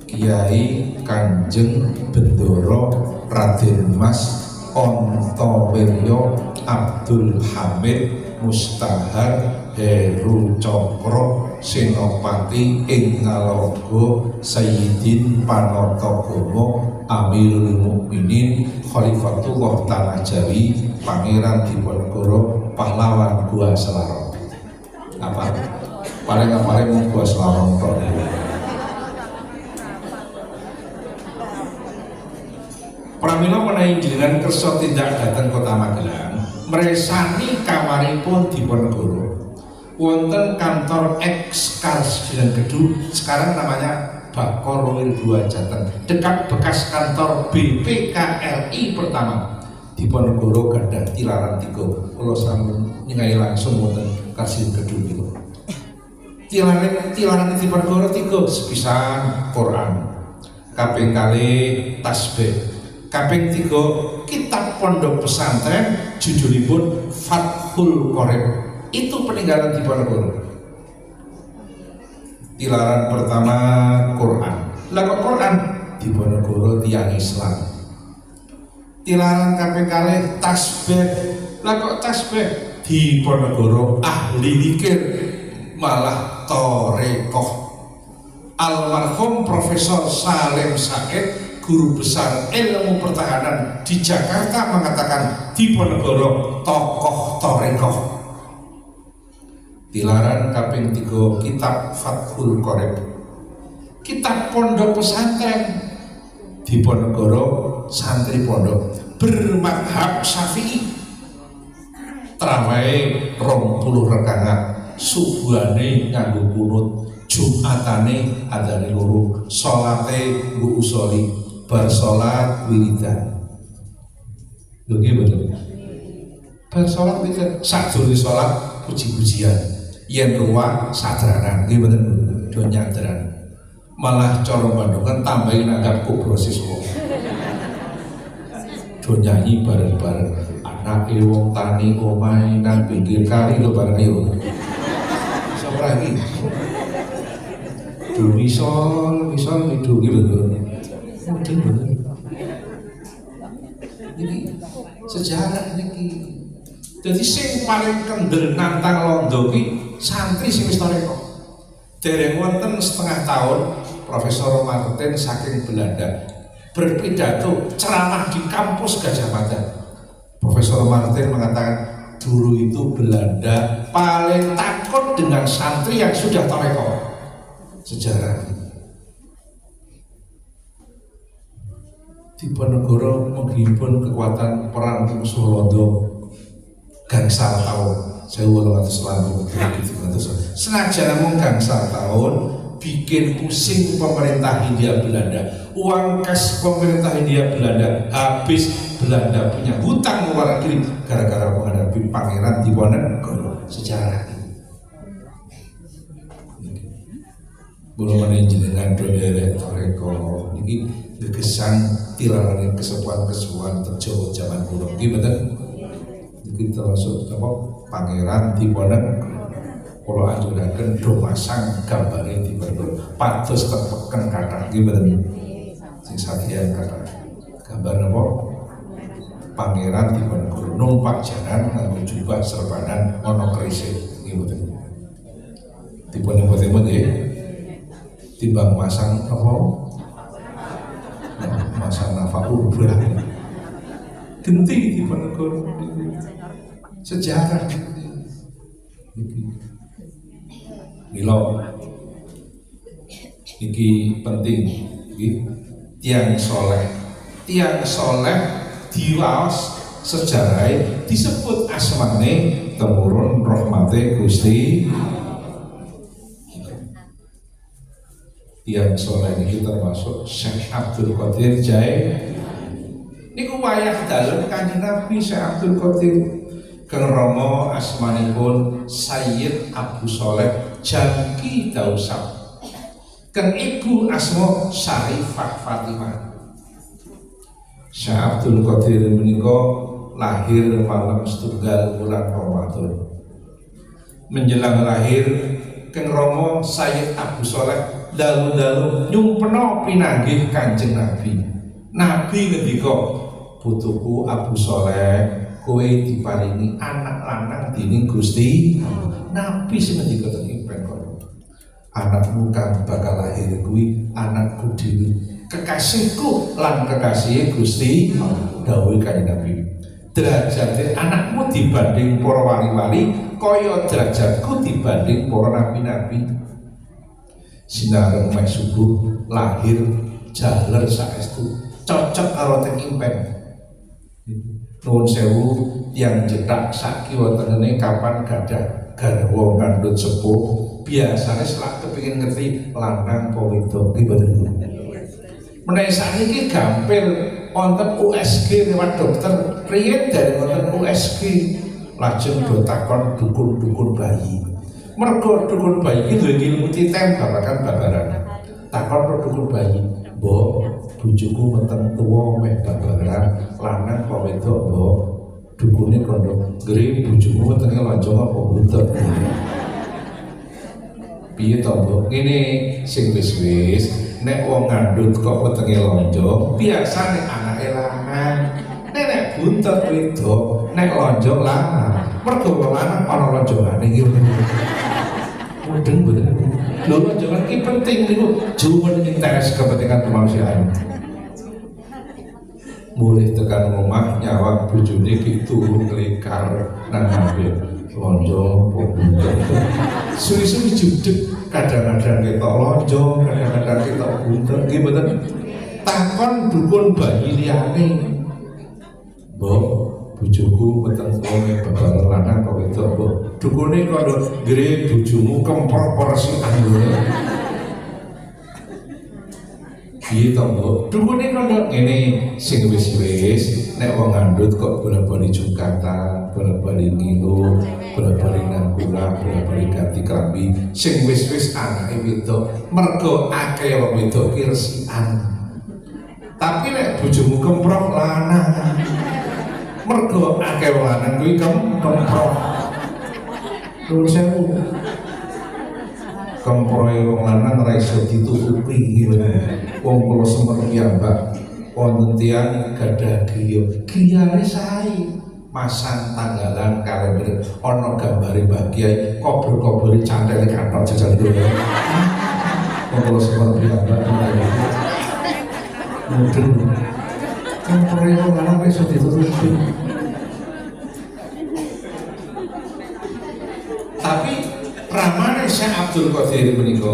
Kiai Kanjeng Bendoro Raden Mas Ontowiryo Abdul Hamid Mustahar Heru Cokro Senopati ing Ngalogo Sayyidin Panotokomo Amirul Mukminin Khalifatullah Tanah Jawi Pangeran Diponegoro Pahlawan Gua Selarong. Apa? paling mau buat selawang tok. Pramila menawi jenengan kersa tindak dhateng Kota Magelang, mresani kamaripun Diponegoro. Wonten kantor Ekskarsidenan Gedung, sekarang namanya Bakorwil 2 Jateng, dekat bekas kantor BPKRI pertama. Diponegoro gadah tilaran 3. Kula sampun ningali langsung wonten Karsidenan Gedung niku. Tilaran Diponegoro 3 sepisan Quran, kaping kalih tasbih, kaping 3 kitab pondok pesantren judulipun Fathul Qorib. Itu peninggalan Diponegoro. Tilaran pertama Quran. Lah kok Quran? Diponegoro tiyang Islam. Tilaran kaping kalih tasbih. Lah kok tasbih? Diponegoro ahli zikir, malah tarekoh. Almarhum Profesor Salim Said, guru besar ilmu pertahanan di Jakarta, mengatakan Diponegoro tokoh tarekoh. Tilaran kaping 3 kitab Fathul Qorib, kitab pondok pesantren. Diponegoro santri pondok bermadhab Syafi'i. Traweh 20 rakaat, subuhane nganggo kunut, Jumatane adzane loro, salate nggo usoli, bar salat wiridan. Lho nggih betul. Bar salat wiridan, sadurunge salat puji-pujian. Yen ruwah sadranan, nggih mboten do nyadran. Malah cara Bandung kan tambahin nanggap kubrosis wong. Do nyanyi bareng-bareng. Anake wong tani omahe nang pinggir kali lho bareng ayo. Sapa lagi? Do misol midu nggih betul. Mungkin betul. Jadi sejarah niki. Jadi sing paling kendel nantang londo ki santri sing wis tarekoh. Dereng wonten setengah tahun Profesor Martin saking Belanda berpidato ceramah di kampus Gajah Mada. Profesor Martin mengatakan dulu itu Belanda paling takut dengan santri yang sudah tarekoh. Sejarah Diponegoro menghimpun kekuatan perang musuh Londo gangsal tahun 1880. Senajan namun gangsal tahun bikin pusing pemerintah Hindia Belanda. Uang kas pemerintah Hindia Belanda habis. Belanda punya hutang luar negeri gara-gara menghadapi Pangeran Diponegoro. Sejarah belum ada jenengan dodere toreko ini gegesan tilaran kesepuan-kesepuan terjauh zaman kuno gimana ini termasuk apa Pangeran Diponegoro. Kalau anjuraken do masang gambare Diponegoro pados tepeken kathah gimana sing sakian kathah gambar apa Pangeran Diponegoro numpak jalan nganggo jubah serbanan ono kerise gimana Diponegoro nggih timbang masang apa? Masang nafas ubah. Genti Diponegoro. Sejarah. Milo iki penting. Tiang soleh diwaos sejarah disebut asmane temurun rahmate Gusti. Tiang soleh ini termasuk Syekh Abdul Qadir Jailani. Niku wayah dalem Kanjeng Nabi Syekh Abdul Qadir. Kang Rama asmanipun Sayyid Abu Soleh Jangki Dausap. Kang ibu asma Syarifah Fatimah. Syekh Abdul Qadir menika lahir malam setunggal bulan Ramadan. Menjelang lahir Kang Rama Sayyid Abu Soleh dalu-dalu nyumpeno pinanggih Kanjeng Nabi. Nabi ngendika, putuku Abu Soleh, kowe diparingi anak lanang dening Gusti. Nabi sing ngendika teng kono. Anakmu kang bakal lahir kuwi anakku dhewe, kekasihku lan kekasih Gusti. Dawuh Kanjeng Nabi. Derajate anakmu dibanding para wali-wali, kaya derajatku dibanding para nabi-nabi. Sinareng mek subuh lahir jaler saestu cocok karo teng impen. Nuwun sewu yang jedak sakiwa tengene kapan gadah garwa ngandhut sepuh biasane selak kepengin ngerti lanang apa wedok iki bener. Menawi sakniki gampil wonten USG lewat dokter, riyen dari wonten USG lajeng do takon dukun-dukun bayi. Mergo dukun bayi iki duwe ilmu titen babagan babaran. Takon dukun bayi, "Mbok, bojoku meteng tuwa meh babaran lanang apa wedok, Mbok?" Dukune kondo, "Gere bojomu metenge lonjong apa butek?" Piye to, Mbok? Ngene sing wis-wis, nek wong ngandhut kok wetenge lonjong, biasane anake lanang. Nek buntut wedok, nek lonjong lanang. Mergo wong lanang ana lonjongane iki. Mudeng bener. Lho lonjongan iki penting niku, jumen interes kepentingan kemanusiaan. Mulih tekan omah nyawang bojone iki turu nglekar nang ngambek lonjong buntut. Suwi-suwi judeg kadang-kadang ketok lonjong, kadang-kadang ketok buntut nggih mboten. Takon dukun bayi liyane. "Mbok, bojoku meteng wong babar lanang kok wedok, Mbok?" Dukune kondo, "Gere bojomu kemprok porsi anggone." Piye to, Mbok? Dukune kondo ngene sing wis-wis nek wong ngandhut kok bola-bali Jakarta, bola-bali ngilu, bola-bali nang kula, bola-bali ganti klambi, sing wis-wis anake wedok, mergo akeh wong wedok ki resikan. Tapi nek bojomu kemprok lanang, mergo akeh wong lanang kuwi kemprok. Nuwun sewu. Kemproe wong lanang ora iso ditutupi iki lho. Wong kula sempat piyambak wonten tiyang gadah griya. Griyane sae masang tanggalan kalender ana gambare Mbah Kyai, kobor-kobore cantele kantor jajal donya. Wong kula sempat piyambak mudeng. Kemproe wong lanang ora iso ditutupi. Tapi ramane Syekh Abdul Qadir menika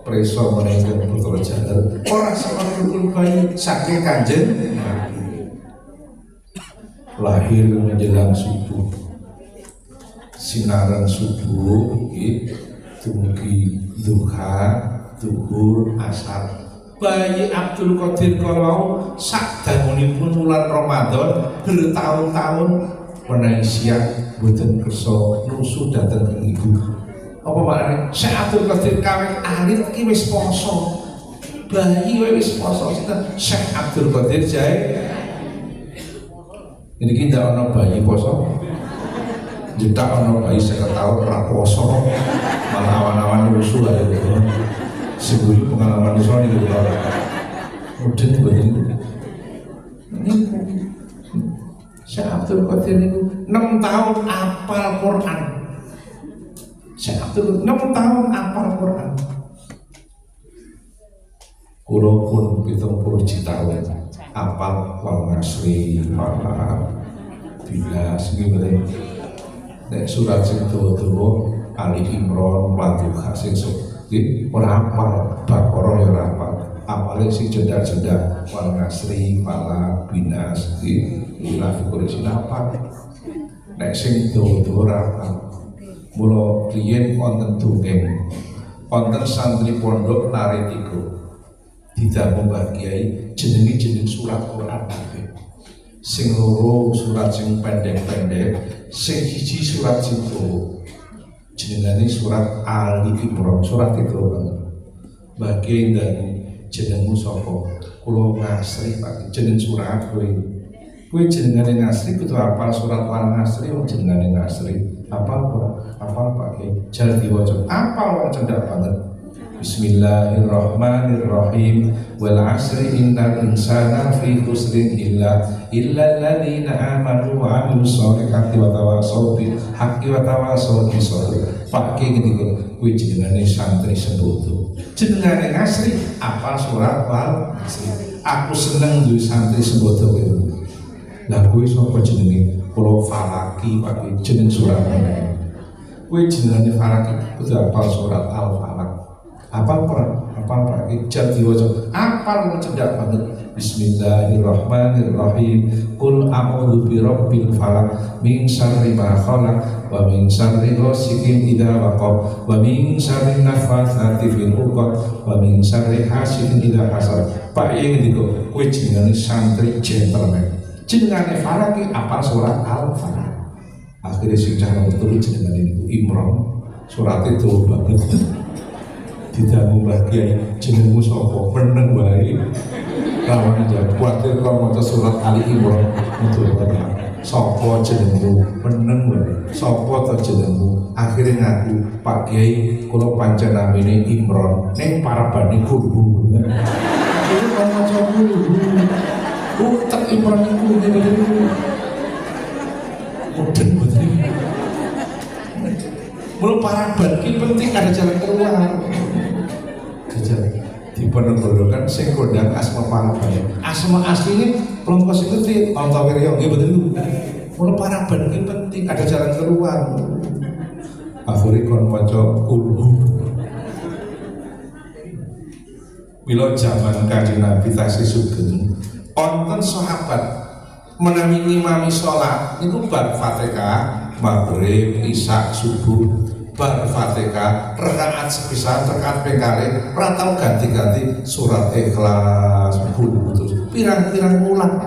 preso menika putra jaler ora salah dukun bayi saking Kanjeng Nabi. Lahir menjelang subuh, sinaran subuh nggih dumugi duha, zuhur, asar. Bayi Abdul Qadir kalau sak dangunipun wulan Ramadan bertahun-tahun menawi siang boten kersa nusu dhateng ibu. Apa maknane? Syekh Abdul Qadir kawin alit iki wis poso. Bayi wis poso sinten? Syekh Abdul Qadir jae. Niki ndak ana bayi poso. Jedak ana bayi 50 tahun ora poso. Malah awan-awan nusu ae. Sebuah pengalaman nusu niku lho. Mudeng boten. Syekh Abdul Qadir niku 6 tahun hafal Quran. Syekh Abdul 6 tahun hafal Quran. Kula pun 70 tahun hafal wal ngasri wal bilas nggih. Nek surat sing dawa-dawa Ali Imran Wadduha sing nggih ora hafal, Baqarah ya ora hafal. Apale sing jendak-jendak wal ngasri wal binas nggih ila fikure sinapa. Nek sing dawa-dawa ora hafal. Mula riyen wonten dongeng, wonten santri pondok Naretiko didamel Mbah Kyai jeneng surat Quran kabeh. Sing loro surat sing pendek-pendek, sing siji surat sing dawa. Jenengane surat Ali Imran, surat itu banget. Mbah Kyai ndang jenengmu sapa? Kula Ngasri Pak, jeneng surat kowe. Kowe jenengane Ngasri kudu hafal surat Al Ngasri wong jenengane Ngasri. Hafal Pak Kyai, jar diwaca. Hafal wong cendak banget. Bismillahirrahmanirrahim. Wal 'asri innal insana fi khusrin illa alladziina aamanu wa 'amilus sholihati wa tawassaw bil haqqi wa tawassaw bis sabr. Pak Kyai ngendika, kuwi jenengane santri sembodo. Jenengane Ngasri, hafal surat Al Ngasri. Aku seneng duwe santri sembodo kowe. Lah kuwi sapa jenenge? Kula Falaki pakai jeneng surat meneh. Kowe jenengane Falaki kudu hafal surat Al-Falaq. Hafal pakai jam diwaca. Hafal cedak banget. Bismillahirrahmanirrahim. Qul a'udzu birabbil falaq min syarri ma khalaq wa min syarri ghasiqin idza waqab wa min syarri nafatsati fil 'uqad wa min syarri hasidin idza hasad. Pak Yeng ndika kowe jenengane santri gentleman. Jenengane Falaki apa surat Al-Falaq. Akhirnya sing cara betul jenengane niku Imron. Surat itu banget. Tidak membahagiai jenengmu sapa meneng wae. Lawan jawab kuatir kalau maca surat Ali Imran itu sapa jenengmu meneng wae. Sapa to jenengmu? Akhirnya ngaku Pak Kiai kula pancen namine Imron ning parabane guru. Akhirnya kan maca guru. Tak Imran iku ngene. Mudeng betul. Belum paraban ki penting ada jalan keluar. Di penegorokan sing kondang asma paraban. Asma aslinya pelongkos itu di Altawiryo nggih betul. Belum paraban ki penting ada jalan keluar. Akhirnya kon maca kulhu. Bila zaman Kanjeng Nabi tasih sugeng, wonten sahabat menawi ngimami sholat niku bar Fatihah, maghrib, isya, subuh, bar Fatihah, rakaat sepisan, rakaat pengkali, ratau ganti-ganti surat Ikhlas, putus, pirang-pirang ulang.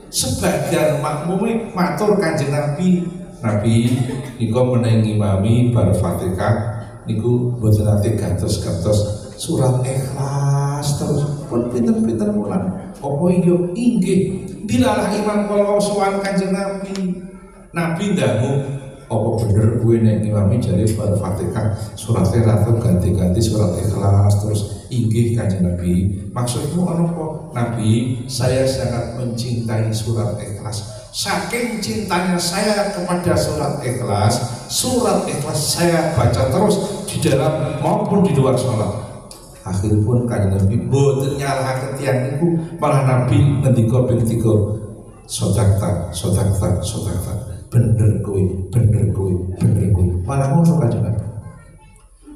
Sebagian makmumi matur Kanjeng Nabi, Nabi niku menawi ngimami bar Fatihah niku boten nate gantos-gantos surat Ikhlas terus pun pinter-pinter ulang. Apa iyo inggih dilalah imam kalau sowan Kanjeng Nabi. Nabi ndanggu apa bener gue nek ngimami jare bar Fatihah surat ratu ganti-ganti surat Ikhlas terus inggih Kanjeng Nabi. Maksudmu apa? Nabi, saya sangat mencintai surat Ikhlas. Saking cintanya saya kepada surat Ikhlas saya baca terus di dalam maupun di luar sholat. Akhirnya pun Kanjeng Nabi boten nyalahaken tiyang niku, malah Nabi ngendika ping 3 sodakta bener kowe malah ngono Kanjeng Nabi.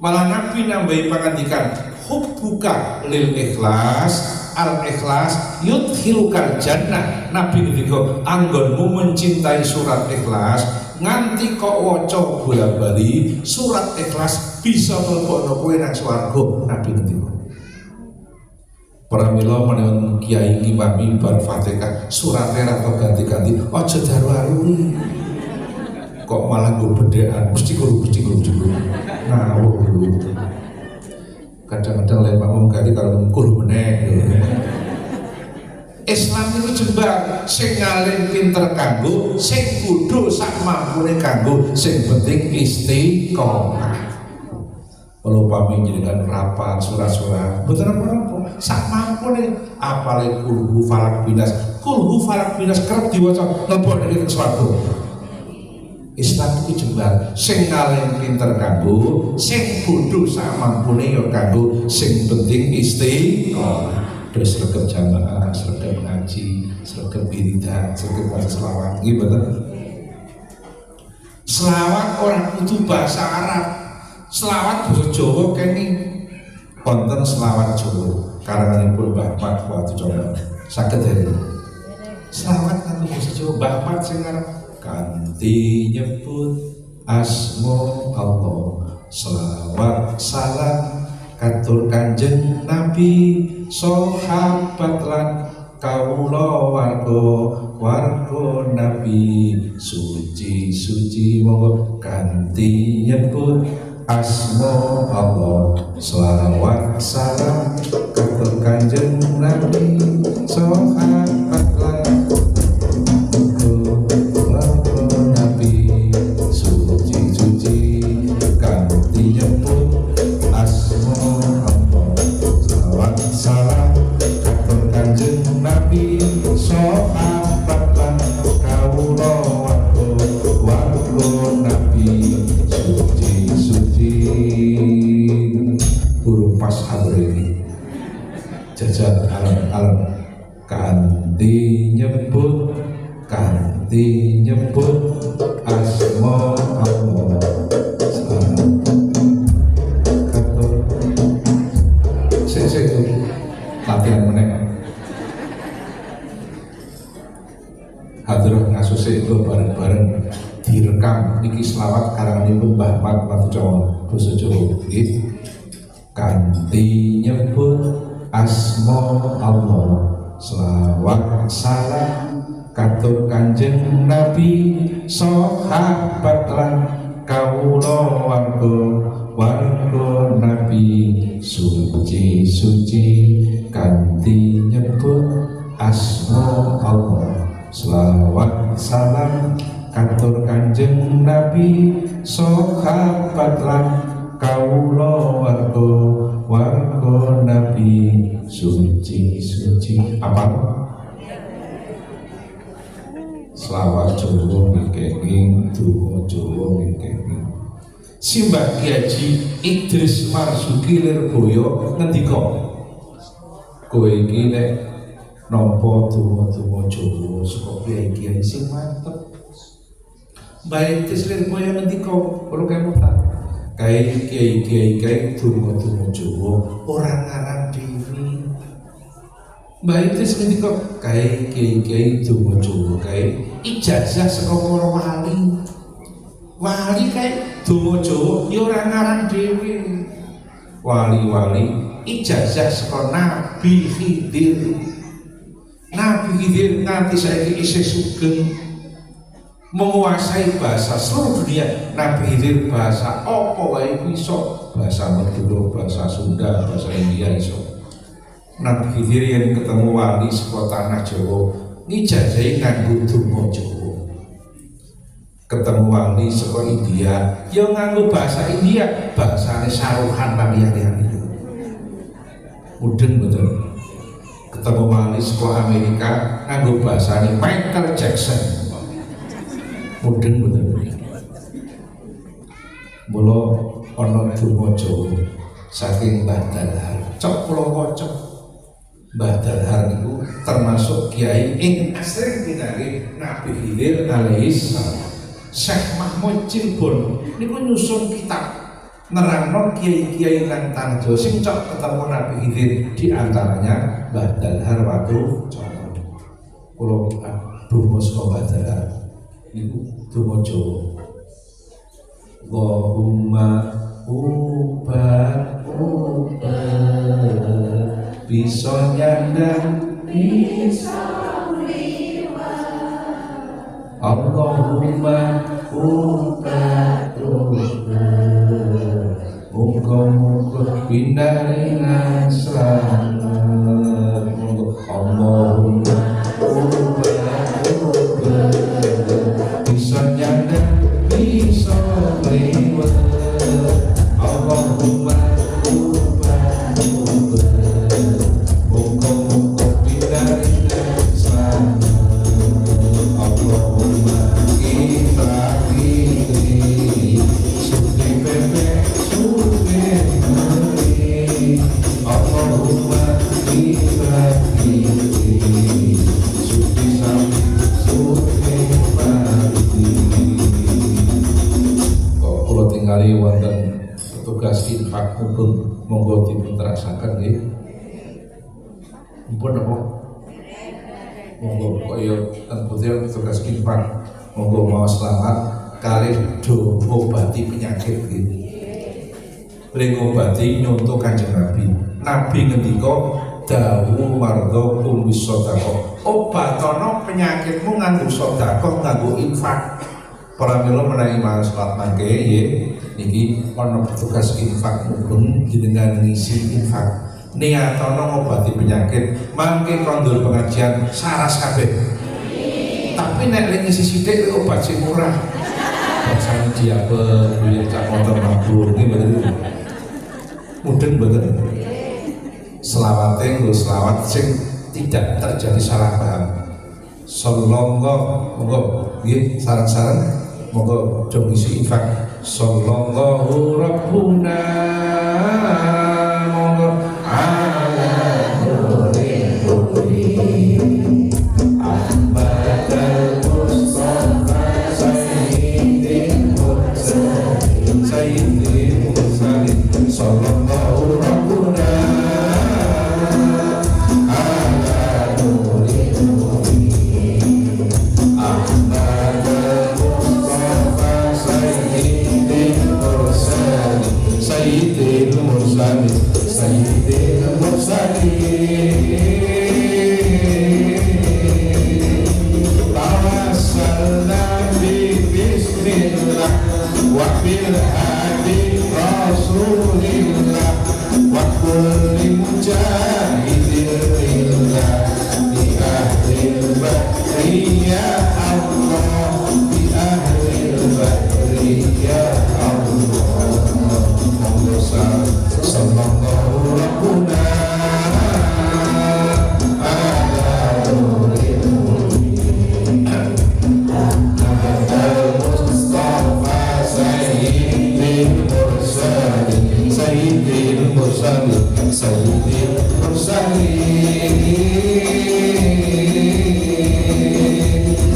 Malah Nabi nambahi pangandikan hubbuka lil ikhlas al-ikhlas yudkhilukal jannah. Nabi ngendika anggonmu mencintai surat Ikhlas nganti kok waca bola-bali surat Ikhlas bisa mlebokno kowe nang swarga. Nabi ngendika pramila menawi kiai ngimami bar Fatihah surate atau ganti-ganti aja daru-arui kok malah nggo bedhekan mesti guru ngawur dulu. Kadang-kadang lain makmum ganti karo ngkur meneh. Islam itu jembal sing ngalih pinter kanggo sing kudu sak mampune kanggo sing penting istiqomah. Kalau pami jenengan rapal surat-surat betul apa sak mampune apale kulhu falak binas kerep diwaca lebok nek swarga. Islam itu jembal sing ngalih pinter kanggo sing kudu sak mampune ya kanggo sing penting istiqomah. Terus sregep jamaah, sregep ngaji, sregep wiridan, sregep maca selawat, gitu betul. Selawat orang kudu bahasa Arab, selawat basa Jawa kene. Wonten selawat Jawa, karanganipun Mbah Mat Watu Coba. Saged dari selawat kanggo basa Jawa, Mbah Mat sing arep kanthi nyebut asma Allah, selawat salam katur Kanjeng Nabi, sahabat lan kawula warga Nabi, suci monggo ganti nyebut asma Allah, selawat salam katur Kanjeng Nabi, sahabat lan warga Nabi, suci ganti nyebut asma Allah, selawat salam katur Kanjeng Nabi, sahabat lan kawula warga Nabi, suci burung pas ini jajan alam-alam kanti nyebut direkam niki selawat karanganipun Mbah Mat Watucana basa Jawa nggih. Kanthi nyebut asma Allah selawat salam katur Kanjeng Nabi sahabat lan kawula warga Nabi suci kanthi nyebut asma Allah selawat salam katur Kanjeng Nabi sahabat lan kawula warga Nabi suci apa selawat Jawa nggih donga Jawa nggih. Simbah Ki Haji Idris Marzuki Lirboyo ngendika kowe iki nek nampa donga-donga Jawa saka kiai-kiai sing mantep. Mbah Idris Lirboyo ngendika kula kemuk ta kiai-kiai donga-donga Jawa ora ngarang dhewe. Mbah Idris ngendika kiai-kiai donga Jawa ijazah saka para wali kae donga Jawa ya ora ngarang dhewe. Wali-wali ijazah saka Nabi Khidir nganti saiki isih sugeng menguasai bahasa seluruh dunia. Nabi Khidir bahasa apa wae bisa, bahasa Madura, bahasa Sunda, bahasa India iso. Nabi Khidir yang ketemu wali saka tanah Jawa ngijazahi nganggo donga Jawa. Ketemu wali saka India ya nganggo bahasa India, bahasane Saruhan lan liyane. Mudeng betul. Ketemu wali saka Amerika nganggo bahasane Michael Jackson. Mudeng betul. Mula ana donga Jawa saking Mbah Dalhar. Cok kula waca. Mbah Dalhar niku termasuk kiai ing asring pinanggih Nabi Khidir alaihis salam. Syekh Mahmud Cirebon niku nyusun kitab nerangno kiai-kiai lan tanah Jawa sing cok ketemu Nabi Khidir, di antaranya Mbah Dalhar Watucana. Kula donga saka Mbah Dalhar niku donga Jawa. Allahumma ubat bisa nyandang bisa liwat. Allahumma ubat muga-muga pinaringan slamet. Allahumma ubat bisa nyandang bisa liwat. Allahumma wonten petugas infak pun monggo dipun terasaken nggih. Mumpun apa? Monggo kaya ten putih petugas infak monggo mau selamat kalih do ngobati penyakit nggih. Ngobati nyonto Kanjeng Nabi. Nabi ngendika dawu mardo kumis sedekah. Obatono penyakitmu nganggo sedekah, nganggo infak. Para mila menawi mau salat mangke nggih. Niki ana petugas infak mumpun jenengan ngisi infak niatono ngobati penyakit mangke kondol pengajian saras kabeh. Tapi nek lek ngisi sithik obat sing murah bahasane diabetes ya cak motor mabur nggih mboten mudeng mboten. Selawate nggo selawat sing tidak terjadi salah paham. Sallallahu monggo nggih sareng-sareng monggo do ngisi infak. Sallallahu Rabbuna monggo ala nuril huda Ahmadal Mustafa Sayyidil Mursalin Sallallahu Rabbuna ala nuril huda Ahmadal Mustafa mursalin sayyidil mursalin tawassalna bi bismillah wa bil hadi rasulillah wa kulli mujahidin lillah bi ahlil bahri ya Allah bi ahlil bahri ya Allah sallallahu rabbuna ala nuril mu'minin Mustafa sayyidil mursalin sayyidil mursalin sayyidil mursalin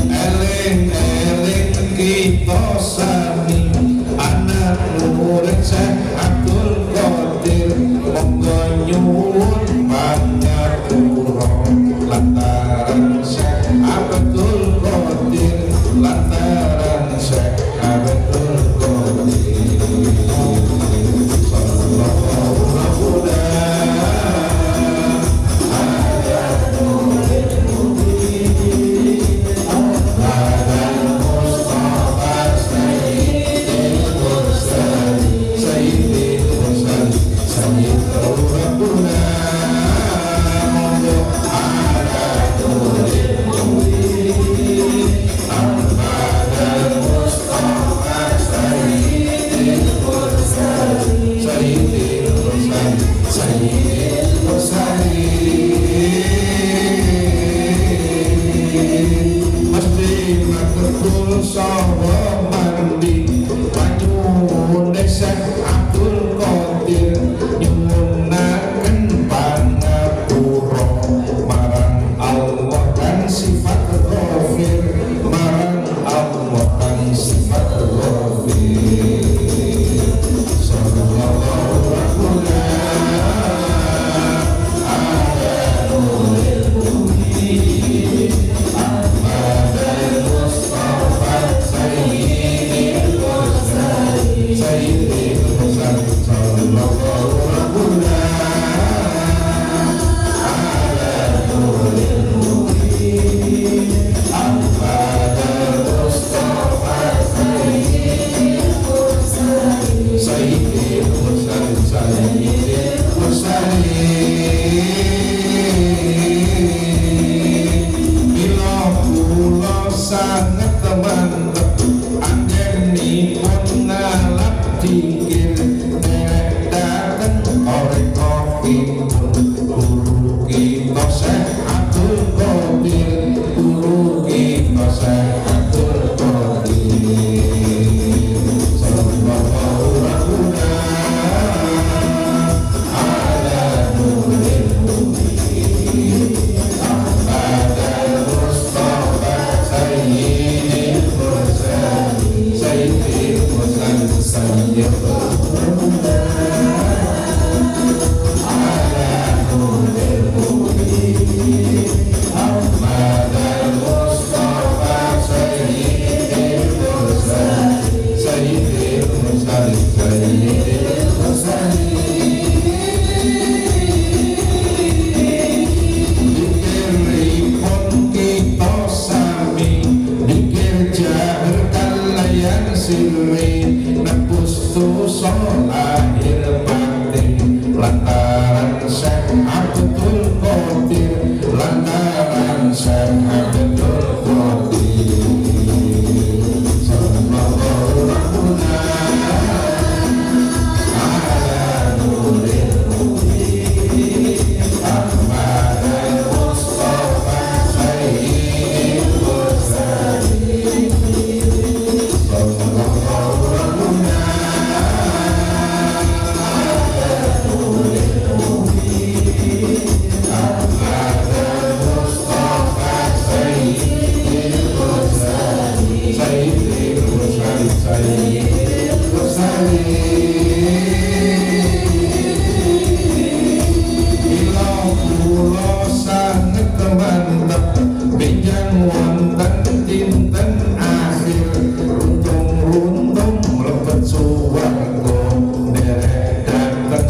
eling-eling kita sami anak murid Syekh Abdul Qadir monggo nyuwun pangapura lantaran Syekh Abdul Qadir lantaran Syekh Abdul Qadir sallallahu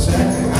Saya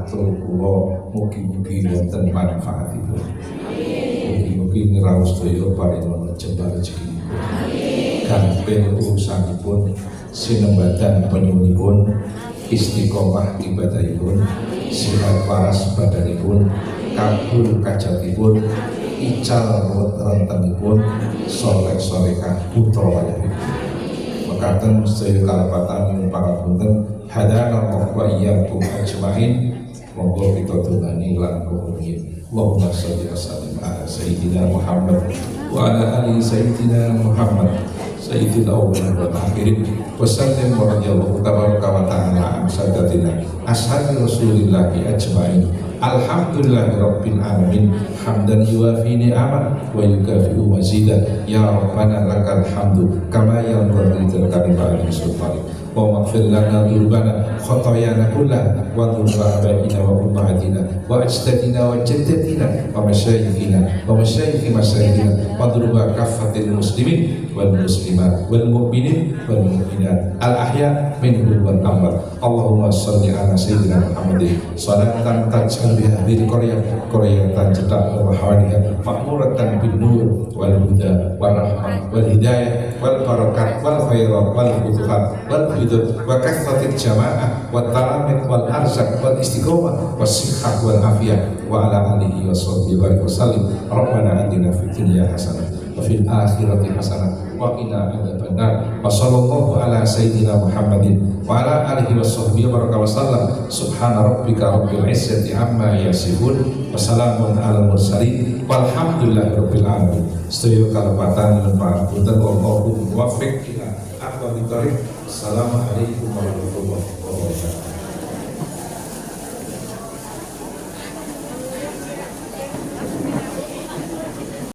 matur kula mugi-mugi wonten manfaatipun. Mugi-mugi ngraos sedaya paringono jembar rezeki. Gampil urusanipun, sinembadan penyuwunipun, istiqomah ibadahipun, sihat waras badanipun, kabul kajatipun, ical rentenipun, soleh solehah putra wayahipun. Mekaten sedaya kalepatan nyuwun pangapunten, hadanallahu wa iyyakum ajmain. Monggo kita tungani lan kumuhin. Allahumma sholli wa sallim ala sayyidina Muhammad wa ala ali sayyidina Muhammad sayyidil awwalin wal akhirin wa sallim wa radhiyallahu tabaraka wa ta'ala an sadatina ashabi rasulillahi ajmain. Alhamdulillahi rabbil alamin hamdan yuwafi ni'aman wa yukafi'u mazidan ya rabbana lakal hamdu kama yanbaghi li kalimati sultanik wa maghfir lana dzunubana khotoyana kullaha wa dzunuba abaina wa ummahatina wa ajdadina wa jaddatina wa masyayikhina wa masyayikhi masyayikhina wa dzunuba kaffatil muslimin wal muslimat wal mu'minin wal mu'minat al ahya minhum wal amwat. Allahumma sholli ala sayyidina Muhammadin salatan taj'al biha hadhihi qaryatan cedak wa hawaniha ma'muratan bin nur wal huda wal rahmah wal hidayah wal barakat wal khairat wal futuhat wal hidud wa kathratil jamaah wat talamit wal arzak wal istiqomah was sihhah wal afiyah wa ala alihi wa sahbihi wa sallim. Rabbana atina fid dunya hasanah wa fil akhirati hasanah wa qina adzabannar. Wa sallallahu ala sayyidina Muhammadin wa ala alihi wa sahbihi wa sallam. Subhana rabbika rabbil izzati amma yasifun wa salamun alal mursalin walhamdulillahi rabbil alamin. Sedaya kalepatan lan pangapunten wallahu muwaffiq ila aqwamit thoriq. Assalamualaikum warahmatullahi wabarakatuh.